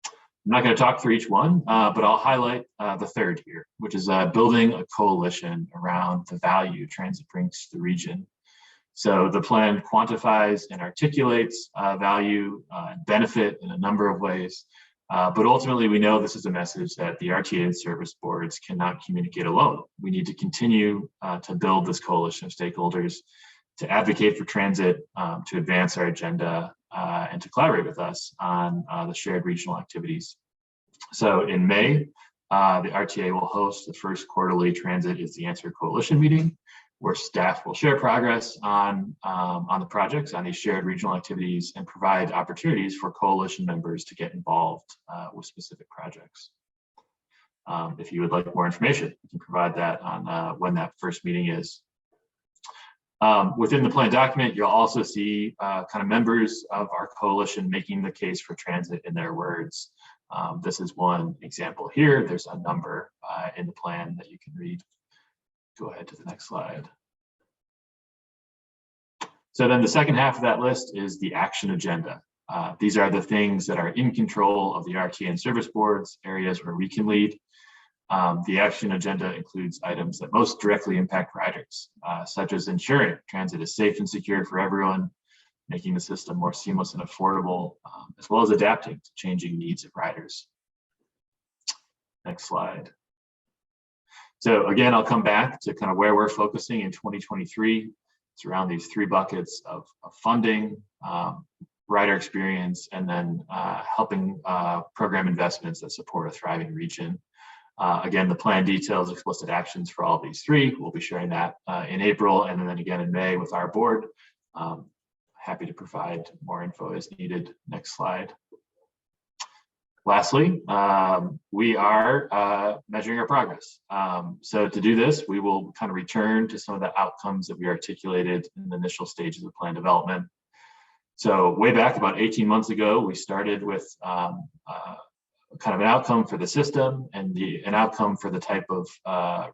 [SPEAKER 16] I'm not going to talk through each one, but I'll highlight the third here, which is building a coalition around the value transit brings to the region. So the plan quantifies and articulates value and benefit in a number of ways, but ultimately we know this is a message that the RTA and service boards cannot communicate alone. We need to continue to build this coalition of stakeholders to advocate for transit, to advance our agenda, and to collaborate with us on the shared regional activities. So in May, the RTA will host the first quarterly Transit is the Answer Coalition meeting, where staff will share progress on the projects, on these shared regional activities, and provide opportunities for coalition members to get involved with specific projects. If you would like more information, we can provide that on when that first meeting is. Within the plan document, you'll also see kind of members of our coalition making the case for transit in their words. This is one example here. There's a number in the plan that you can read. Go ahead to the next slide. So then the second half of that list is the action agenda. These are the things that are in control of the RTA and service boards, areas where we can lead. The action agenda includes items that most directly impact riders, such as ensuring transit is safe and secure for everyone, making the system more seamless and affordable, as well as adapting to changing needs of riders. Next slide. So again, I'll come back to kind of where we're focusing in 2023. It's around these three buckets of funding, rider experience, and then helping program investments that support a thriving region. Again, the plan details explicit actions for all these three. We'll be sharing that in April and then again in May with our board. Happy to provide more info as needed. Next slide. Lastly, we are measuring our progress. So to do this, we will kind of return to some of the outcomes that we articulated in the initial stages of plan development. So way back about 18 months ago, we started with kind of an outcome for the system and an outcome for the type of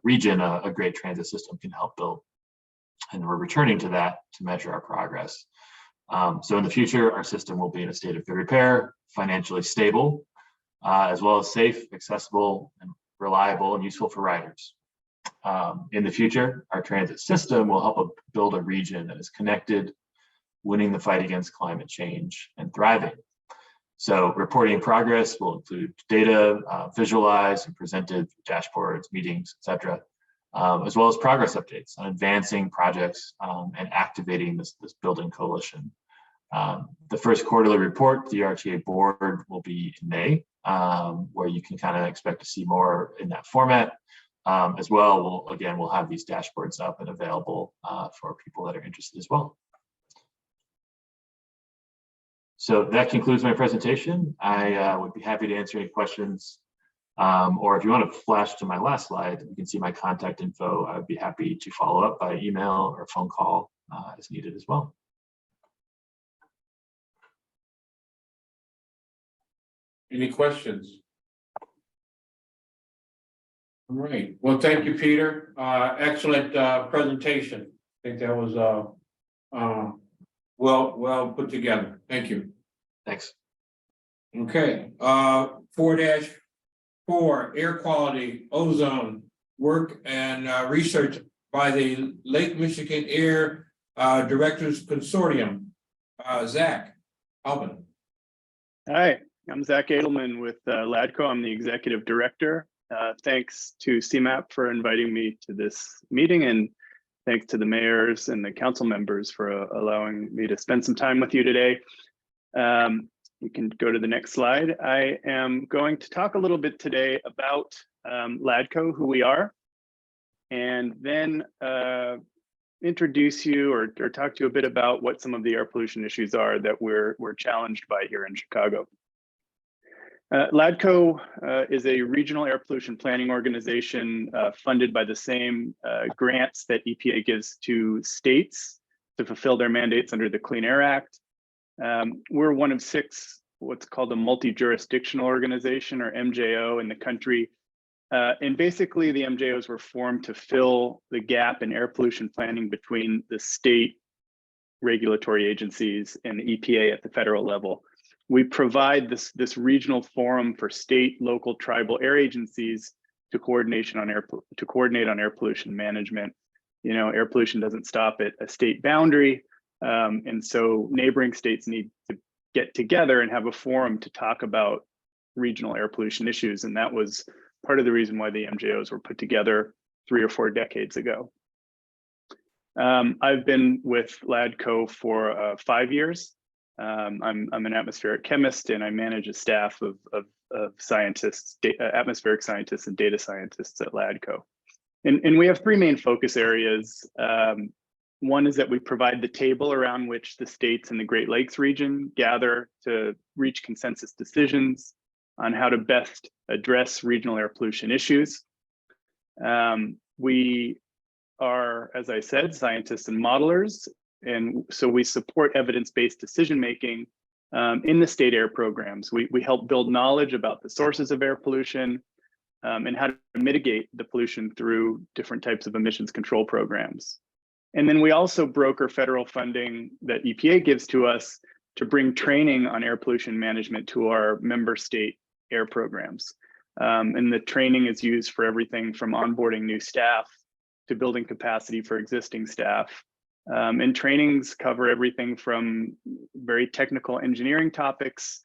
[SPEAKER 16] region a great transit system can help build. And we're returning to that to measure our progress. So in the future, our system will be in a state of good repair, financially stable, as well as safe, accessible, and reliable and useful for riders. In the future, our transit system will help build a region that is connected, winning the fight against climate change, and thriving. So reporting progress will include data visualized and presented through dashboards, meetings, etc., as well as progress updates on advancing projects and activating this building coalition. The first quarterly report, the RTA board, will be in May, where you can kind of expect to see more in that format. As well, we'll have these dashboards up and available for people that are interested as well. So that concludes my presentation. I would be happy to answer any questions. Or if you want to flash to my last slide, you can see my contact info. I would be happy to follow up by email or phone call as needed as well.
[SPEAKER 1] Any questions? All right, well, thank you, Peter. Excellent presentation. I think that was well put together. Thank you.
[SPEAKER 16] Thanks.
[SPEAKER 1] Okay, 4-4, air quality, ozone, work and research by the Lake Michigan Air Directors Consortium. Zach Albin.
[SPEAKER 17] Hi, I'm Zach Edelman with LADCO. I'm the executive director. Thanks to CMAP for inviting me to this meeting, and thanks to the mayors and the council members for allowing me to spend some time with you today. You can go to the next slide. I am going to talk a little bit today about LADCO, who we are, and then introduce you or talk to you a bit about what some of the air pollution issues are that we're challenged by here in Chicago. LADCO is a regional air pollution planning organization funded by the same grants that EPA gives to states to fulfill their mandates under the Clean Air Act. We're one of 6 what's called a multi-jurisdictional organization, or MJO, in the country. And basically the MJOs were formed to fill the gap in air pollution planning between the state regulatory agencies and the EPA at the federal level. We provide this regional forum for state, local, tribal air agencies to coordinate on air pollution management. You know, air pollution doesn't stop at a state boundary, and so neighboring states need to get together and have a forum to talk about regional air pollution issues, and that was part of the reason why the MJOs were put together 3 or 4 decades ago. I've been with LADCO for 5 years. I'm an atmospheric chemist, and I manage a staff of scientists, atmospheric scientists and data scientists at LADCO. And we have 3 main focus areas. One is that we provide the table around which the states in the Great Lakes region gather to reach consensus decisions on how to best address regional air pollution issues. We are, as I said, scientists and modelers. And so we support evidence-based decision-making in the state air programs. We help build knowledge about the sources of air pollution and how to mitigate the pollution through different types of emissions control programs. And then we also broker federal funding that EPA gives to us to bring training on air pollution management to our member state air programs. And the training is used for everything from onboarding new staff to building capacity for existing staff. And trainings cover everything from very technical engineering topics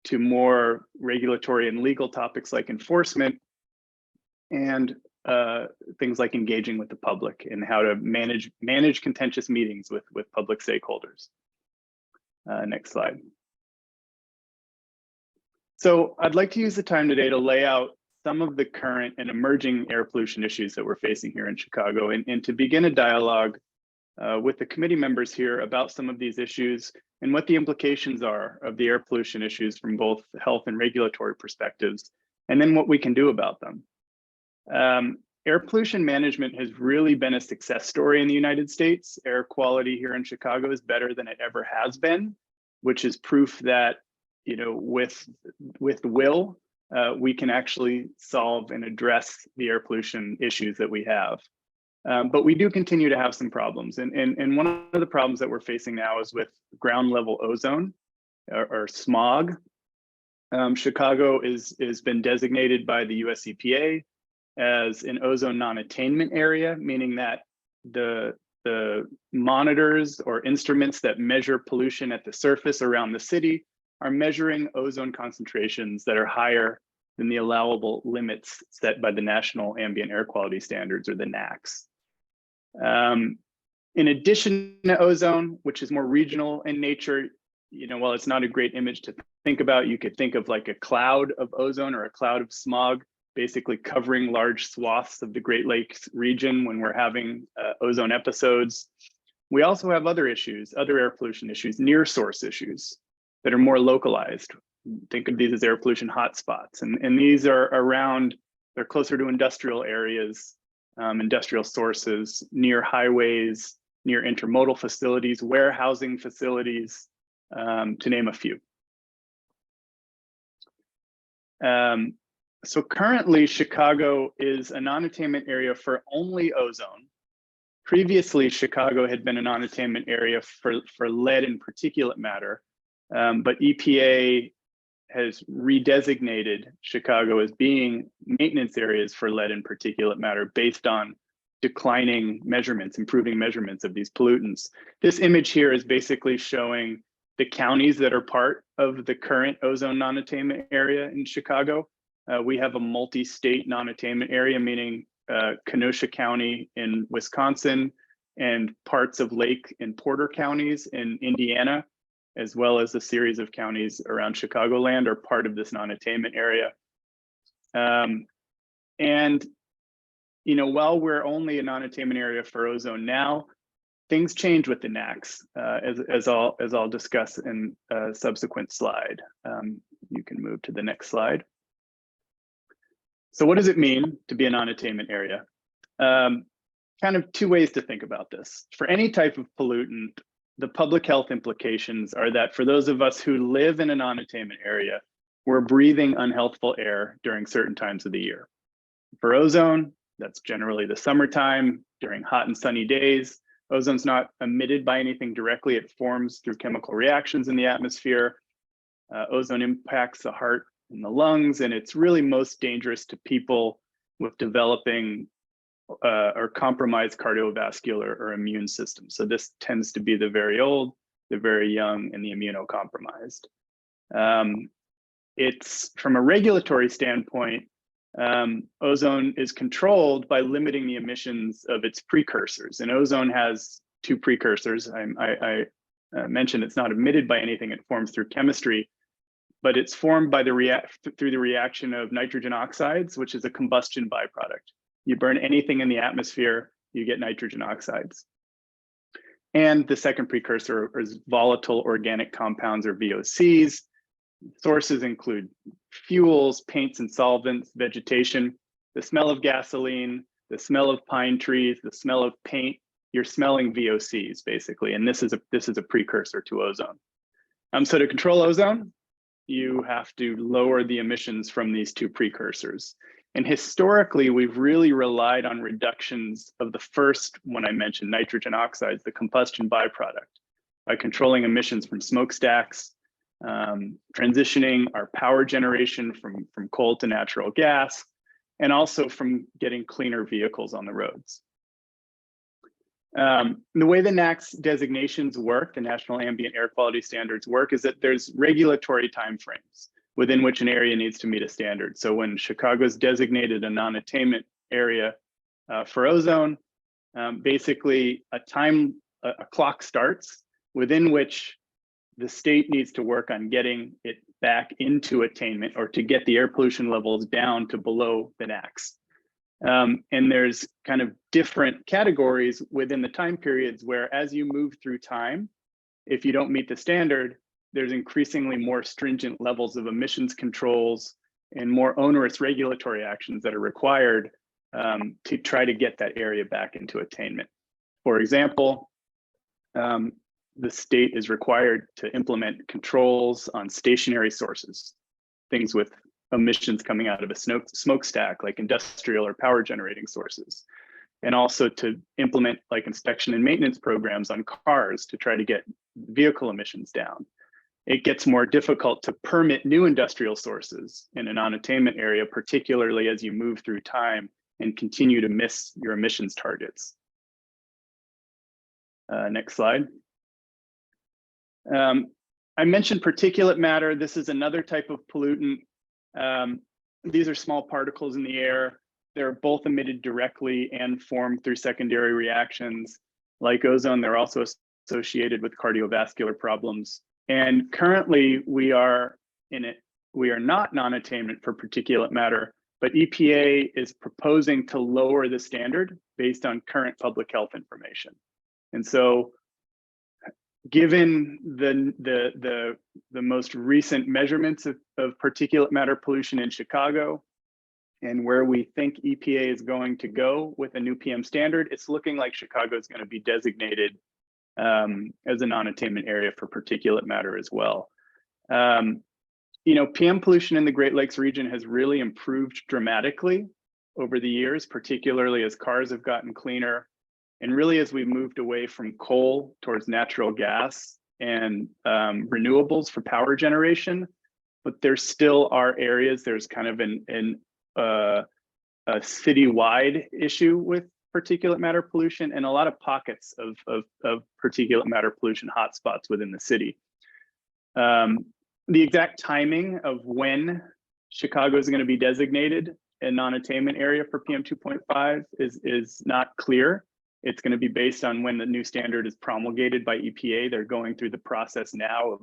[SPEAKER 17] to more regulatory and legal topics like enforcement, and things like engaging with the public and how to manage contentious meetings with public stakeholders. Next slide. So I'd like to use the time today to lay out some of the current and emerging air pollution issues that we're facing here in Chicago, and to begin a dialogue with the committee members here about some of these issues and what the implications are of the air pollution issues from both health and regulatory perspectives, and then what we can do about them. Air pollution management has really been a success story in the United States. Air quality here in Chicago is better than it ever has been, which is proof that, you know, with will, we can actually solve and address the air pollution issues that we have. But we do continue to have some problems. And one of the problems that we're facing now is with ground level ozone or smog. Chicago has been designated by the US EPA as an ozone non-attainment area, meaning that the monitors or instruments that measure pollution at the surface around the city are measuring ozone concentrations that are higher than the allowable limits set by the National Ambient Air Quality Standards, or the NAAQS. In addition to ozone, which is more regional in nature, you know, while it's not a great image to think about, you could think of like a cloud of ozone or a cloud of smog, basically covering large swaths of the Great Lakes region when we're having ozone episodes. We also have other issues, other air pollution issues, near source issues. that are more localized. Think of these as air pollution hotspots. And these are around, they're closer to industrial areas, industrial sources, near highways, near intermodal facilities, warehousing facilities, to name a few. So currently, Chicago is a non-attainment area for only ozone. Previously, Chicago had been a non-attainment area for lead and particulate matter, but EPA has redesignated Chicago as being maintenance areas for lead and particulate matter based on declining measurements, improving measurements of these pollutants. This image here is basically showing the counties that are part of the current ozone non-attainment area in Chicago. We have a multi-state non-attainment area, meaning Kenosha County in Wisconsin and parts of Lake and Porter counties in Indiana, as well as a series of counties around Chicagoland are part of this non-attainment area. And you know, while we're only a non-attainment area for ozone now, things change with the NAAQS, as I'll discuss in a subsequent slide. You can move to the next slide. So what does it mean to be a non-attainment area? Kind of two ways to think about this. For any type of pollutant, the public health implications are that for those of us who live in a non-attainment area, we're breathing unhealthful air during certain times of the year. For ozone, that's generally the summertime, during hot and sunny days. Ozone's not emitted by anything directly, it forms through chemical reactions in the atmosphere. Ozone impacts the heart and the lungs, and it's really most dangerous to people with developing or compromised cardiovascular or immune system. So this tends to be the very old, the very young, and the immunocompromised. It's from a regulatory standpoint, ozone is controlled by limiting the emissions of its precursors, and ozone has two precursors. I mentioned it's not emitted by anything, it forms through chemistry, but it's formed by through the reaction of nitrogen oxides, which is a combustion byproduct. You burn anything in the atmosphere, you get nitrogen oxides. And the second precursor is volatile organic compounds, or VOCs. Sources include fuels, paints and solvents, vegetation, the smell of gasoline, the smell of pine trees, the smell of paint. You're smelling VOCs basically, and this is a precursor to ozone. So to control ozone, you have to lower the emissions from these two precursors. And historically, we've really relied on reductions of the first one I mentioned, nitrogen oxides, the combustion byproduct, by controlling emissions from smokestacks, transitioning our power generation from coal to natural gas, and also from getting cleaner vehicles on the roads. The way the NAAQS designations work, the National Ambient Air Quality Standards work, is that there's regulatory timeframes within which an area needs to meet a standard. So when Chicago's designated a non-attainment area for ozone, basically a clock starts within which the state needs to work on getting it back into attainment, or to get the air pollution levels down to below the NAAQS. And there's kind of different categories within the time periods where, as you move through time, if you don't meet the standard, there's increasingly more stringent levels of emissions controls and more onerous regulatory actions that are required to try to get that area back into attainment. For example, the state is required to implement controls on stationary sources, things with emissions coming out of a smokestack, like industrial or power generating sources, and also to implement like inspection and maintenance programs on cars to try to get vehicle emissions down. It gets more difficult to permit new industrial sources in a non-attainment area, particularly as you move through time and continue to miss your emissions targets. Next slide. I mentioned particulate matter. This is another type of pollutant. These are small particles in the air. They're both emitted directly and formed through secondary reactions. Like ozone, they're also associated with cardiovascular problems. And currently we are not non-attainment for particulate matter, but EPA is proposing to lower the standard based on current public health information. And so Given the most recent measurements of particulate matter pollution in Chicago and where we think EPA is going to go with a new PM standard, it's looking like Chicago is going to be designated as a non-attainment area for particulate matter as well. You know, PM pollution in the Great Lakes region has really improved dramatically over the years, particularly as cars have gotten cleaner. And really, as we moved away from coal towards natural gas and renewables for power generation, but there still are areas, there's kind of a citywide issue with particulate matter pollution and a lot of pockets of particulate matter pollution hotspots within the city. The exact timing of when Chicago is going to be designated a non-attainment area for PM 2.5 is not clear. It's going to be based on when the new standard is promulgated by EPA. They're going through the process now of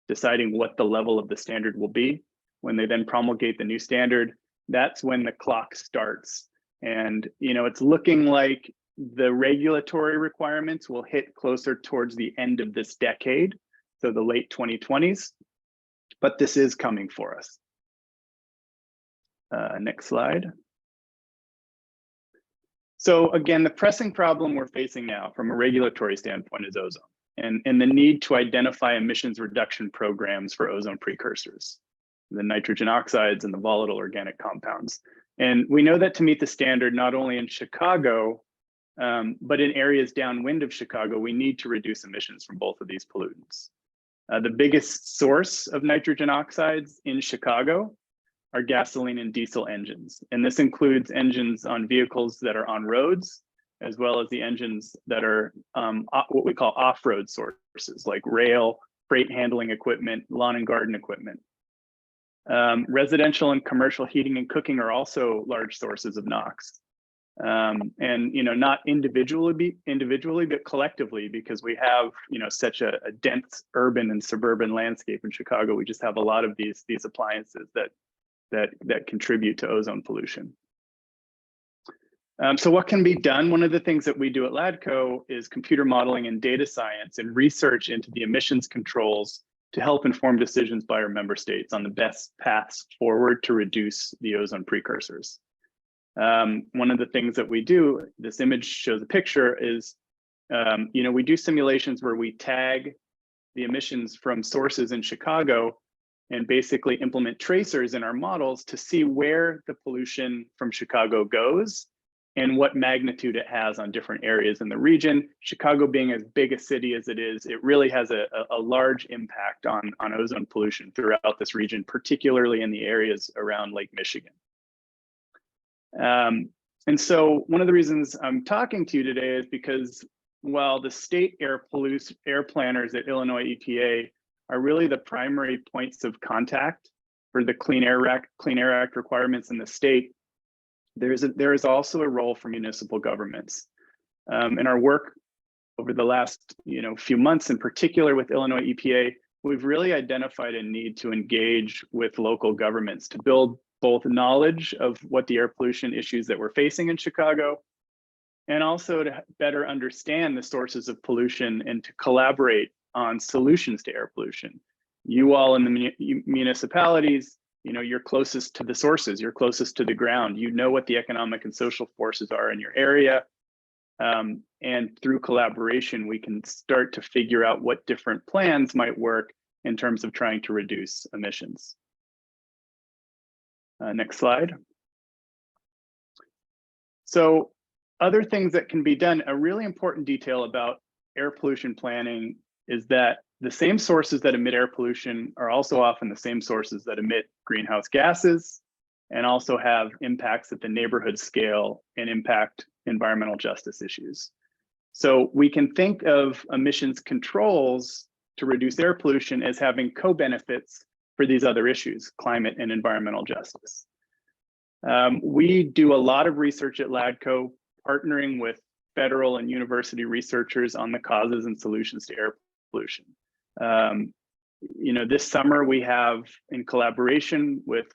[SPEAKER 17] deciding what the level of the standard will be. When they then promulgate the new standard, that's when the clock starts. And, you know, it's looking like the regulatory requirements will hit closer towards the end of this decade, so the late 2020s, but this is coming for us. Next slide. So again, the pressing problem we're facing now from a regulatory standpoint is ozone and the need to identify emissions reduction programs for ozone precursors, the nitrogen oxides and the volatile organic compounds. And we know that to meet the standard, not only in Chicago, but in areas downwind of Chicago, we need to reduce emissions from both of these pollutants. The biggest source of nitrogen oxides in Chicago are gasoline and diesel engines. And this includes engines on vehicles that are on roads, as well as the engines that are what we call off-road sources, like rail, freight handling equipment, lawn and garden equipment. Residential and commercial heating and cooking are also large sources of NOx. And, you know, not individually, but collectively, because we have, you know, such a dense urban and suburban landscape in Chicago. We just have a lot of these appliances that contribute to ozone pollution. So what can be done? One of the things that we do at LADCO is computer modeling and data science and research into the emissions controls to help inform decisions by our member states on the best paths forward to reduce the ozone precursors. One of the things that we do, this image shows a picture, is you know, we do simulations where we tag the emissions from sources in Chicago and basically implement tracers in our models to see where the pollution from Chicago goes and what magnitude it has on different areas in the region. Chicago being as big a city as it is, it really has a large impact on ozone pollution throughout this region, particularly in the areas around Lake Michigan. And so one of the reasons I'm talking to you today is because while the state air planners at Illinois EPA are really the primary points of contact for the Clean Air Act requirements in the state, there is also a role for municipal governments. In our work over the last few months, in particular with Illinois EPA, we've really identified a need to engage with local governments to build both knowledge of what the air pollution issues that we're facing in Chicago, and also to better understand the sources of pollution and to collaborate on solutions to air pollution. You all in the municipalities, you're closest to the sources, you're closest to the ground, you know what the economic and social forces are in your area. And through collaboration, we can start to figure out what different plans might work in terms of trying to reduce emissions. Next slide. So other things that can be done, a really important detail about air pollution planning is that the same sources that emit air pollution are also often the same sources that emit greenhouse gases and also have impacts at the neighborhood scale and impact environmental justice issues. So we can think of emissions controls to reduce air pollution as having co-benefits for these other issues, climate and environmental justice. We do a lot of research at LADCO, partnering with federal and university researchers on the causes and solutions to air pollution. This summer we have, in collaboration with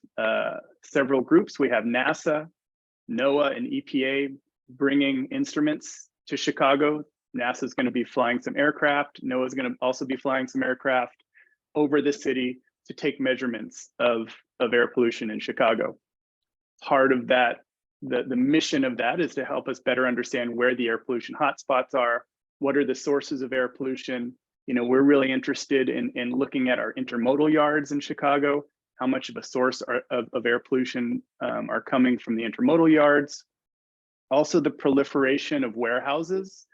[SPEAKER 17] several groups, we have NASA, NOAA, and EPA bringing instruments to Chicago NASA's going to be flying some aircraft. NOAA is going to also be flying some aircraft over the city to take measurements of air pollution in Chicago. Part of that, the mission of that is to help us better understand where the air pollution hotspots are, what are the sources of air pollution. You know, we're really interested in looking at our intermodal yards in Chicago, how much of a source of air pollution are coming from the intermodal yards. Also the proliferation of warehouses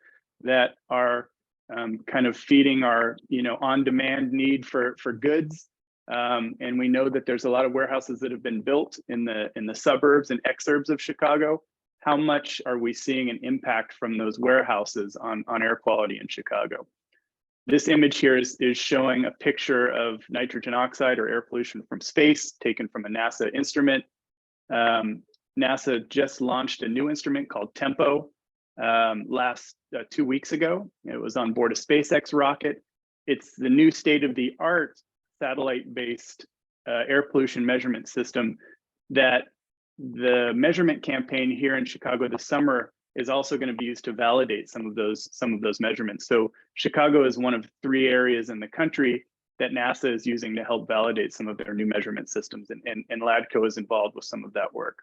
[SPEAKER 17] that are kind of feeding our, you know, on-demand need for goods. And we know that there's a lot of warehouses that have been built in the suburbs and exurbs of Chicago. How much are we seeing an impact from those warehouses on air quality in Chicago? This image here is showing a picture of nitrogen oxide or air pollution from space taken from a NASA instrument. NASA just launched a new instrument called TEMPO last 2 weeks ago. It was on board a SpaceX rocket. It's the new state-of-the-art satellite-based air pollution measurement system that the measurement campaign here in Chicago this summer is also going to be used to validate some of those measurements. So Chicago is one of 3 areas in the country that NASA is using to help validate some of their new measurement systems, and LADCO is involved with some of that work.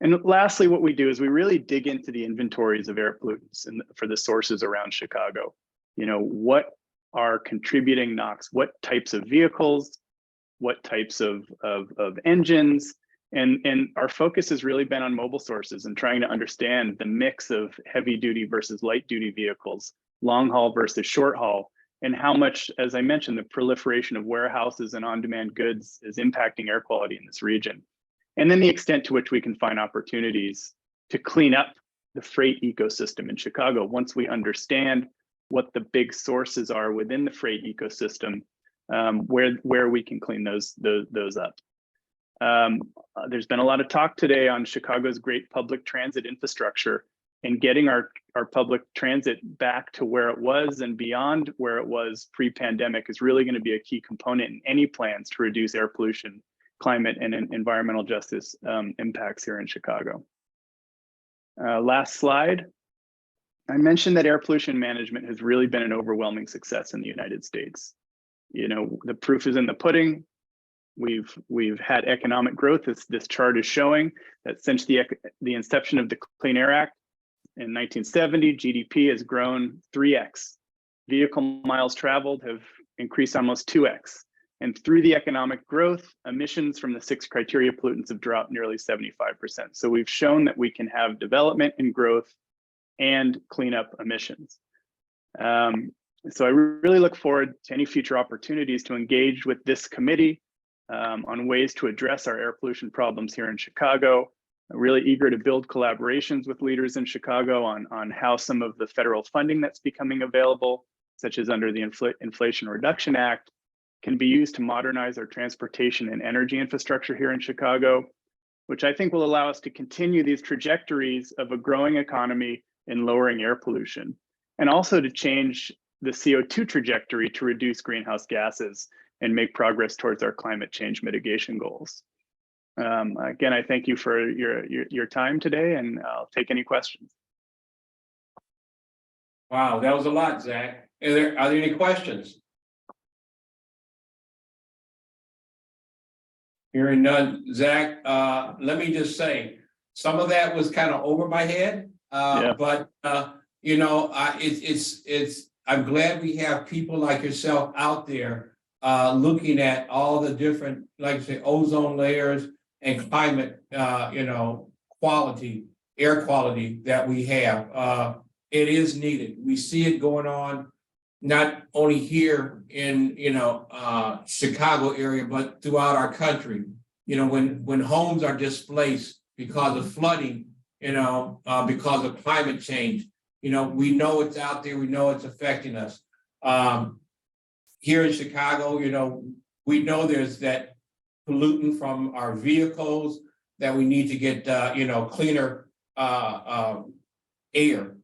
[SPEAKER 17] And lastly, what we do is we really dig into the inventories of air pollutants for the sources around Chicago. You know, what are contributing NOx? What types of vehicles? What types of engines? And our focus has really been on mobile sources and trying to understand the mix of heavy duty versus light duty vehicles, long haul versus short haul, and how much, as I mentioned, the proliferation of warehouses and on-demand goods is impacting air quality in this region. And then the extent to which we can find opportunities to clean up the freight ecosystem in Chicago once we understand what the big sources are within the freight ecosystem, where we can clean those up. There's been a lot of talk today on Chicago's great public transit infrastructure, and getting our public transit back to where it was and beyond where it was pre-pandemic is really going to be a key component in any plans to reduce air pollution, climate, and environmental justice impacts here in Chicago. Last slide. I mentioned that air pollution management has really been an overwhelming success in the United States. You know, the proof is in the pudding. We've had economic growth. This chart is showing that since the inception of the Clean Air Act in 1970, GDP has grown 3x. Vehicle miles traveled have increased almost 2x. And through the economic growth, emissions from the 6 criteria pollutants have dropped nearly 75%. So we've shown that we can have development and growth and clean up emissions. So I really look forward to any future opportunities to engage with this committee on ways to address our air pollution problems here in Chicago. I'm really eager to build collaborations with leaders in Chicago on how some of the federal funding that's becoming available, such as under the Inflation Reduction Act, can be used to modernize our transportation and energy infrastructure here in Chicago, which I think will allow us to continue these trajectories of a growing economy and lowering air pollution, and also to change the CO2 trajectory to reduce greenhouse gases and make progress towards our climate change mitigation goals. Again, I thank you for your time today, and I'll take any questions.
[SPEAKER 1] Wow, that was a lot, Zach. Are there any questions? Hearing none, Zach, let me just say, some of that was kind of over my head, but you know, I'm glad we have people like yourself out there looking at all the different, like I say, ozone layers and climate, you know, quality, air quality that we have. It is needed. We see it going on, not only here in, you know, Chicago area, but throughout our country. You know, when homes are displaced because of flooding, you know, because of climate change, you know, we know it's out there, we know it's affecting us. Here in Chicago, you know, we know there's that pollutant from our vehicles that we need to get, you know, cleaner air, you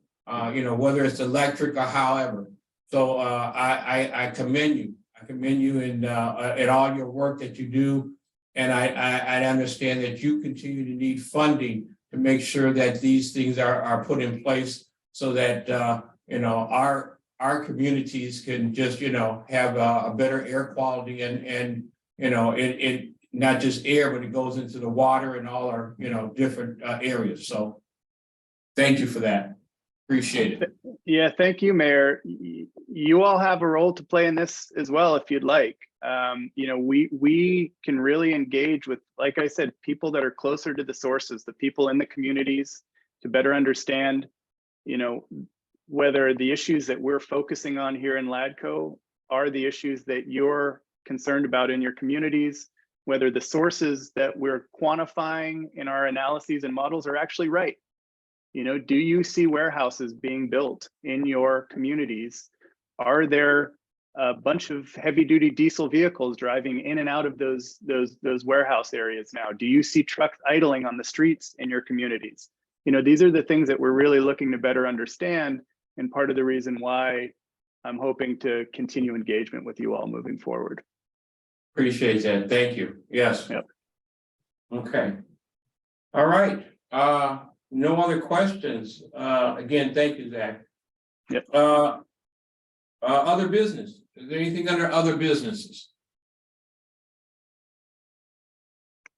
[SPEAKER 1] know, whether it's electric or however. So I commend you. I commend you in all your work that you do. And I understand that you continue to need funding to make sure that these things are put in place so that, our communities can just, have a better air quality and, it not just air, but it goes into the water and all our, different areas. So thank you for that. Appreciate it.
[SPEAKER 17] Yeah, thank you, Mayor. You all have a role to play in this as well, if you'd like. We can really engage with, like I said, people that are closer to the sources, the people in the communities, to better understand, whether the issues that we're focusing on here in LADCO are the issues that you're concerned about in your communities, whether the sources that we're quantifying in our analyses and models are actually right. Do you see warehouses being built in your communities? Are there a bunch of heavy duty diesel vehicles driving in and out of those warehouse areas now? Do you see trucks idling on the streets in your communities? These are the things that we're really looking to better understand, and part of the reason why I'm hoping to continue engagement with you all moving forward.
[SPEAKER 1] Appreciate that. Thank you. Yes.
[SPEAKER 17] Yep.
[SPEAKER 1] Okay. All right. No other questions. Again, thank you, Zach.
[SPEAKER 17] Yep.
[SPEAKER 1] Other business. Is there anything under other businesses?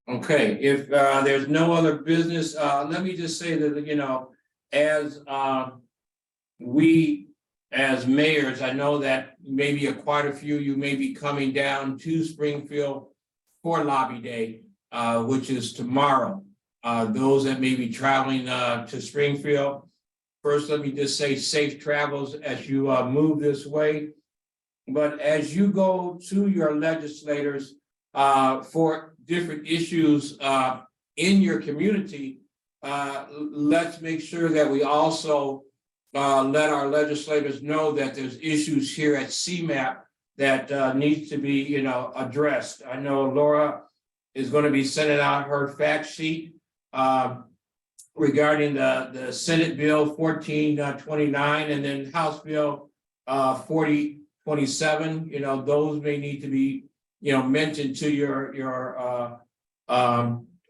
[SPEAKER 1] Okay, if there's no other business, let me just say that, as we as mayors, I know that maybe quite a few of you may be coming down to Springfield for Lobby Day, which is tomorrow. Those that may be traveling to Springfield, first, let me just say safe travels as you move this way. But as you go to your legislators for different issues in your community, let's make sure that we also let our legislators know that there's issues here at CMAP that needs to be, addressed. I know Laura is going to be sending out her fact sheet regarding the Senate Bill 1429 and then House Bill 4027. Those may need to be, mentioned to your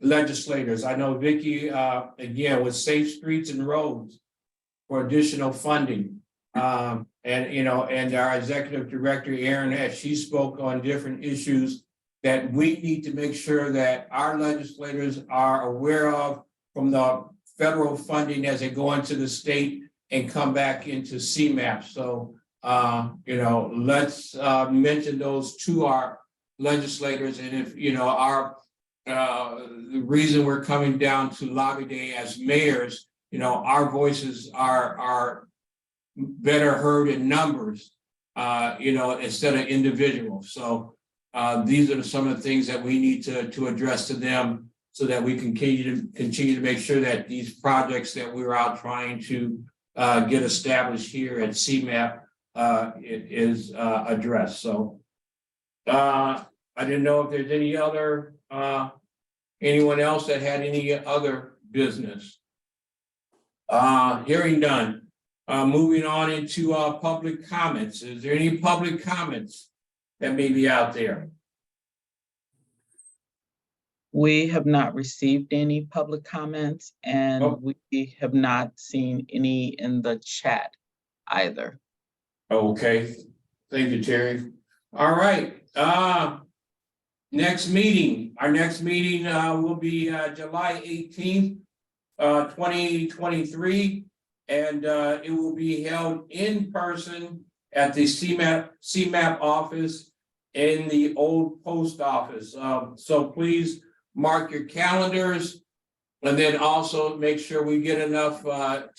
[SPEAKER 1] legislators. I know Vicky, again, with Safe Streets and Roads for additional funding. And our executive director, Erin, as she spoke on different issues that we need to make sure that our legislators are aware of from the federal funding as they go into the state and come back into CMAP. So, let's mention those to our legislators. And if, the reason we're coming down to Lobby Day as mayors, our voices are better heard in numbers, instead of individuals. So these are some of the things that we need to address to them so that we can continue to make sure that these projects that we're out trying to get established here at CMAP it is addressed. So I didn't know if there's any other anyone else that had any other business. Hearing none. Moving on into public comments. Is there any public comments that may be out there?
[SPEAKER 18] We have not received any public comments, and we have not seen any in the chat either.
[SPEAKER 1] Okay, thank you, Terry. All right, next meeting. Our next meeting will be July 18th, 2023, and it will be held in person at the CMAP office in the old post office. So please mark your calendars, and then also make sure we get enough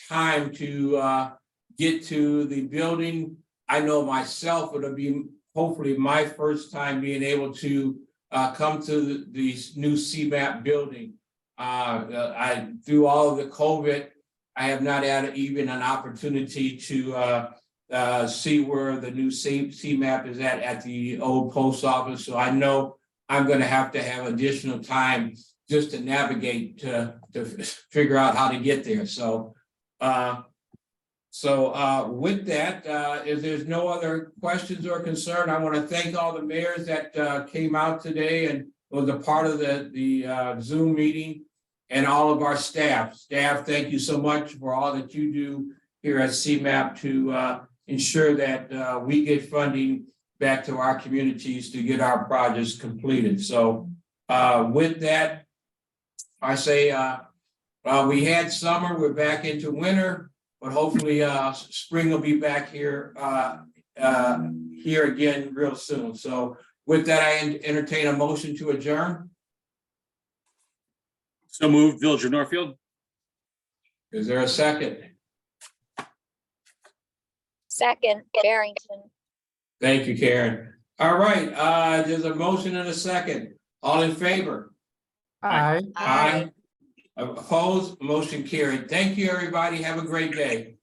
[SPEAKER 1] time to get to the building. I know myself, it'll be hopefully my first time being able to come to the new CMAP building. Through all of the COVID, I have not had even an opportunity to see where the new CMAP is at the old post office. So I know I'm going to have additional time just to navigate to figure out how to get there. So with that, if there's no other questions or concern, I want to thank all the mayors that came out today and was a part of the Zoom meeting, and all of our staff. Thank you so much for all that you do here at CMAP to ensure that we get funding back to our communities to get our projects completed. So with that, I say we had summer, we're back into winter, but hopefully spring will be back here here again real soon. So with that, I entertain a motion to adjourn.
[SPEAKER 6] So moved, Village of Northfield.
[SPEAKER 1] Is there a second?
[SPEAKER 8] Second, Barrington.
[SPEAKER 1] Thank you, Karen. All right, there's a motion and a second. All in favor?
[SPEAKER 3] Aye.
[SPEAKER 1] Aye. Opposed? Motion carried. Thank you, everybody. Have a great day.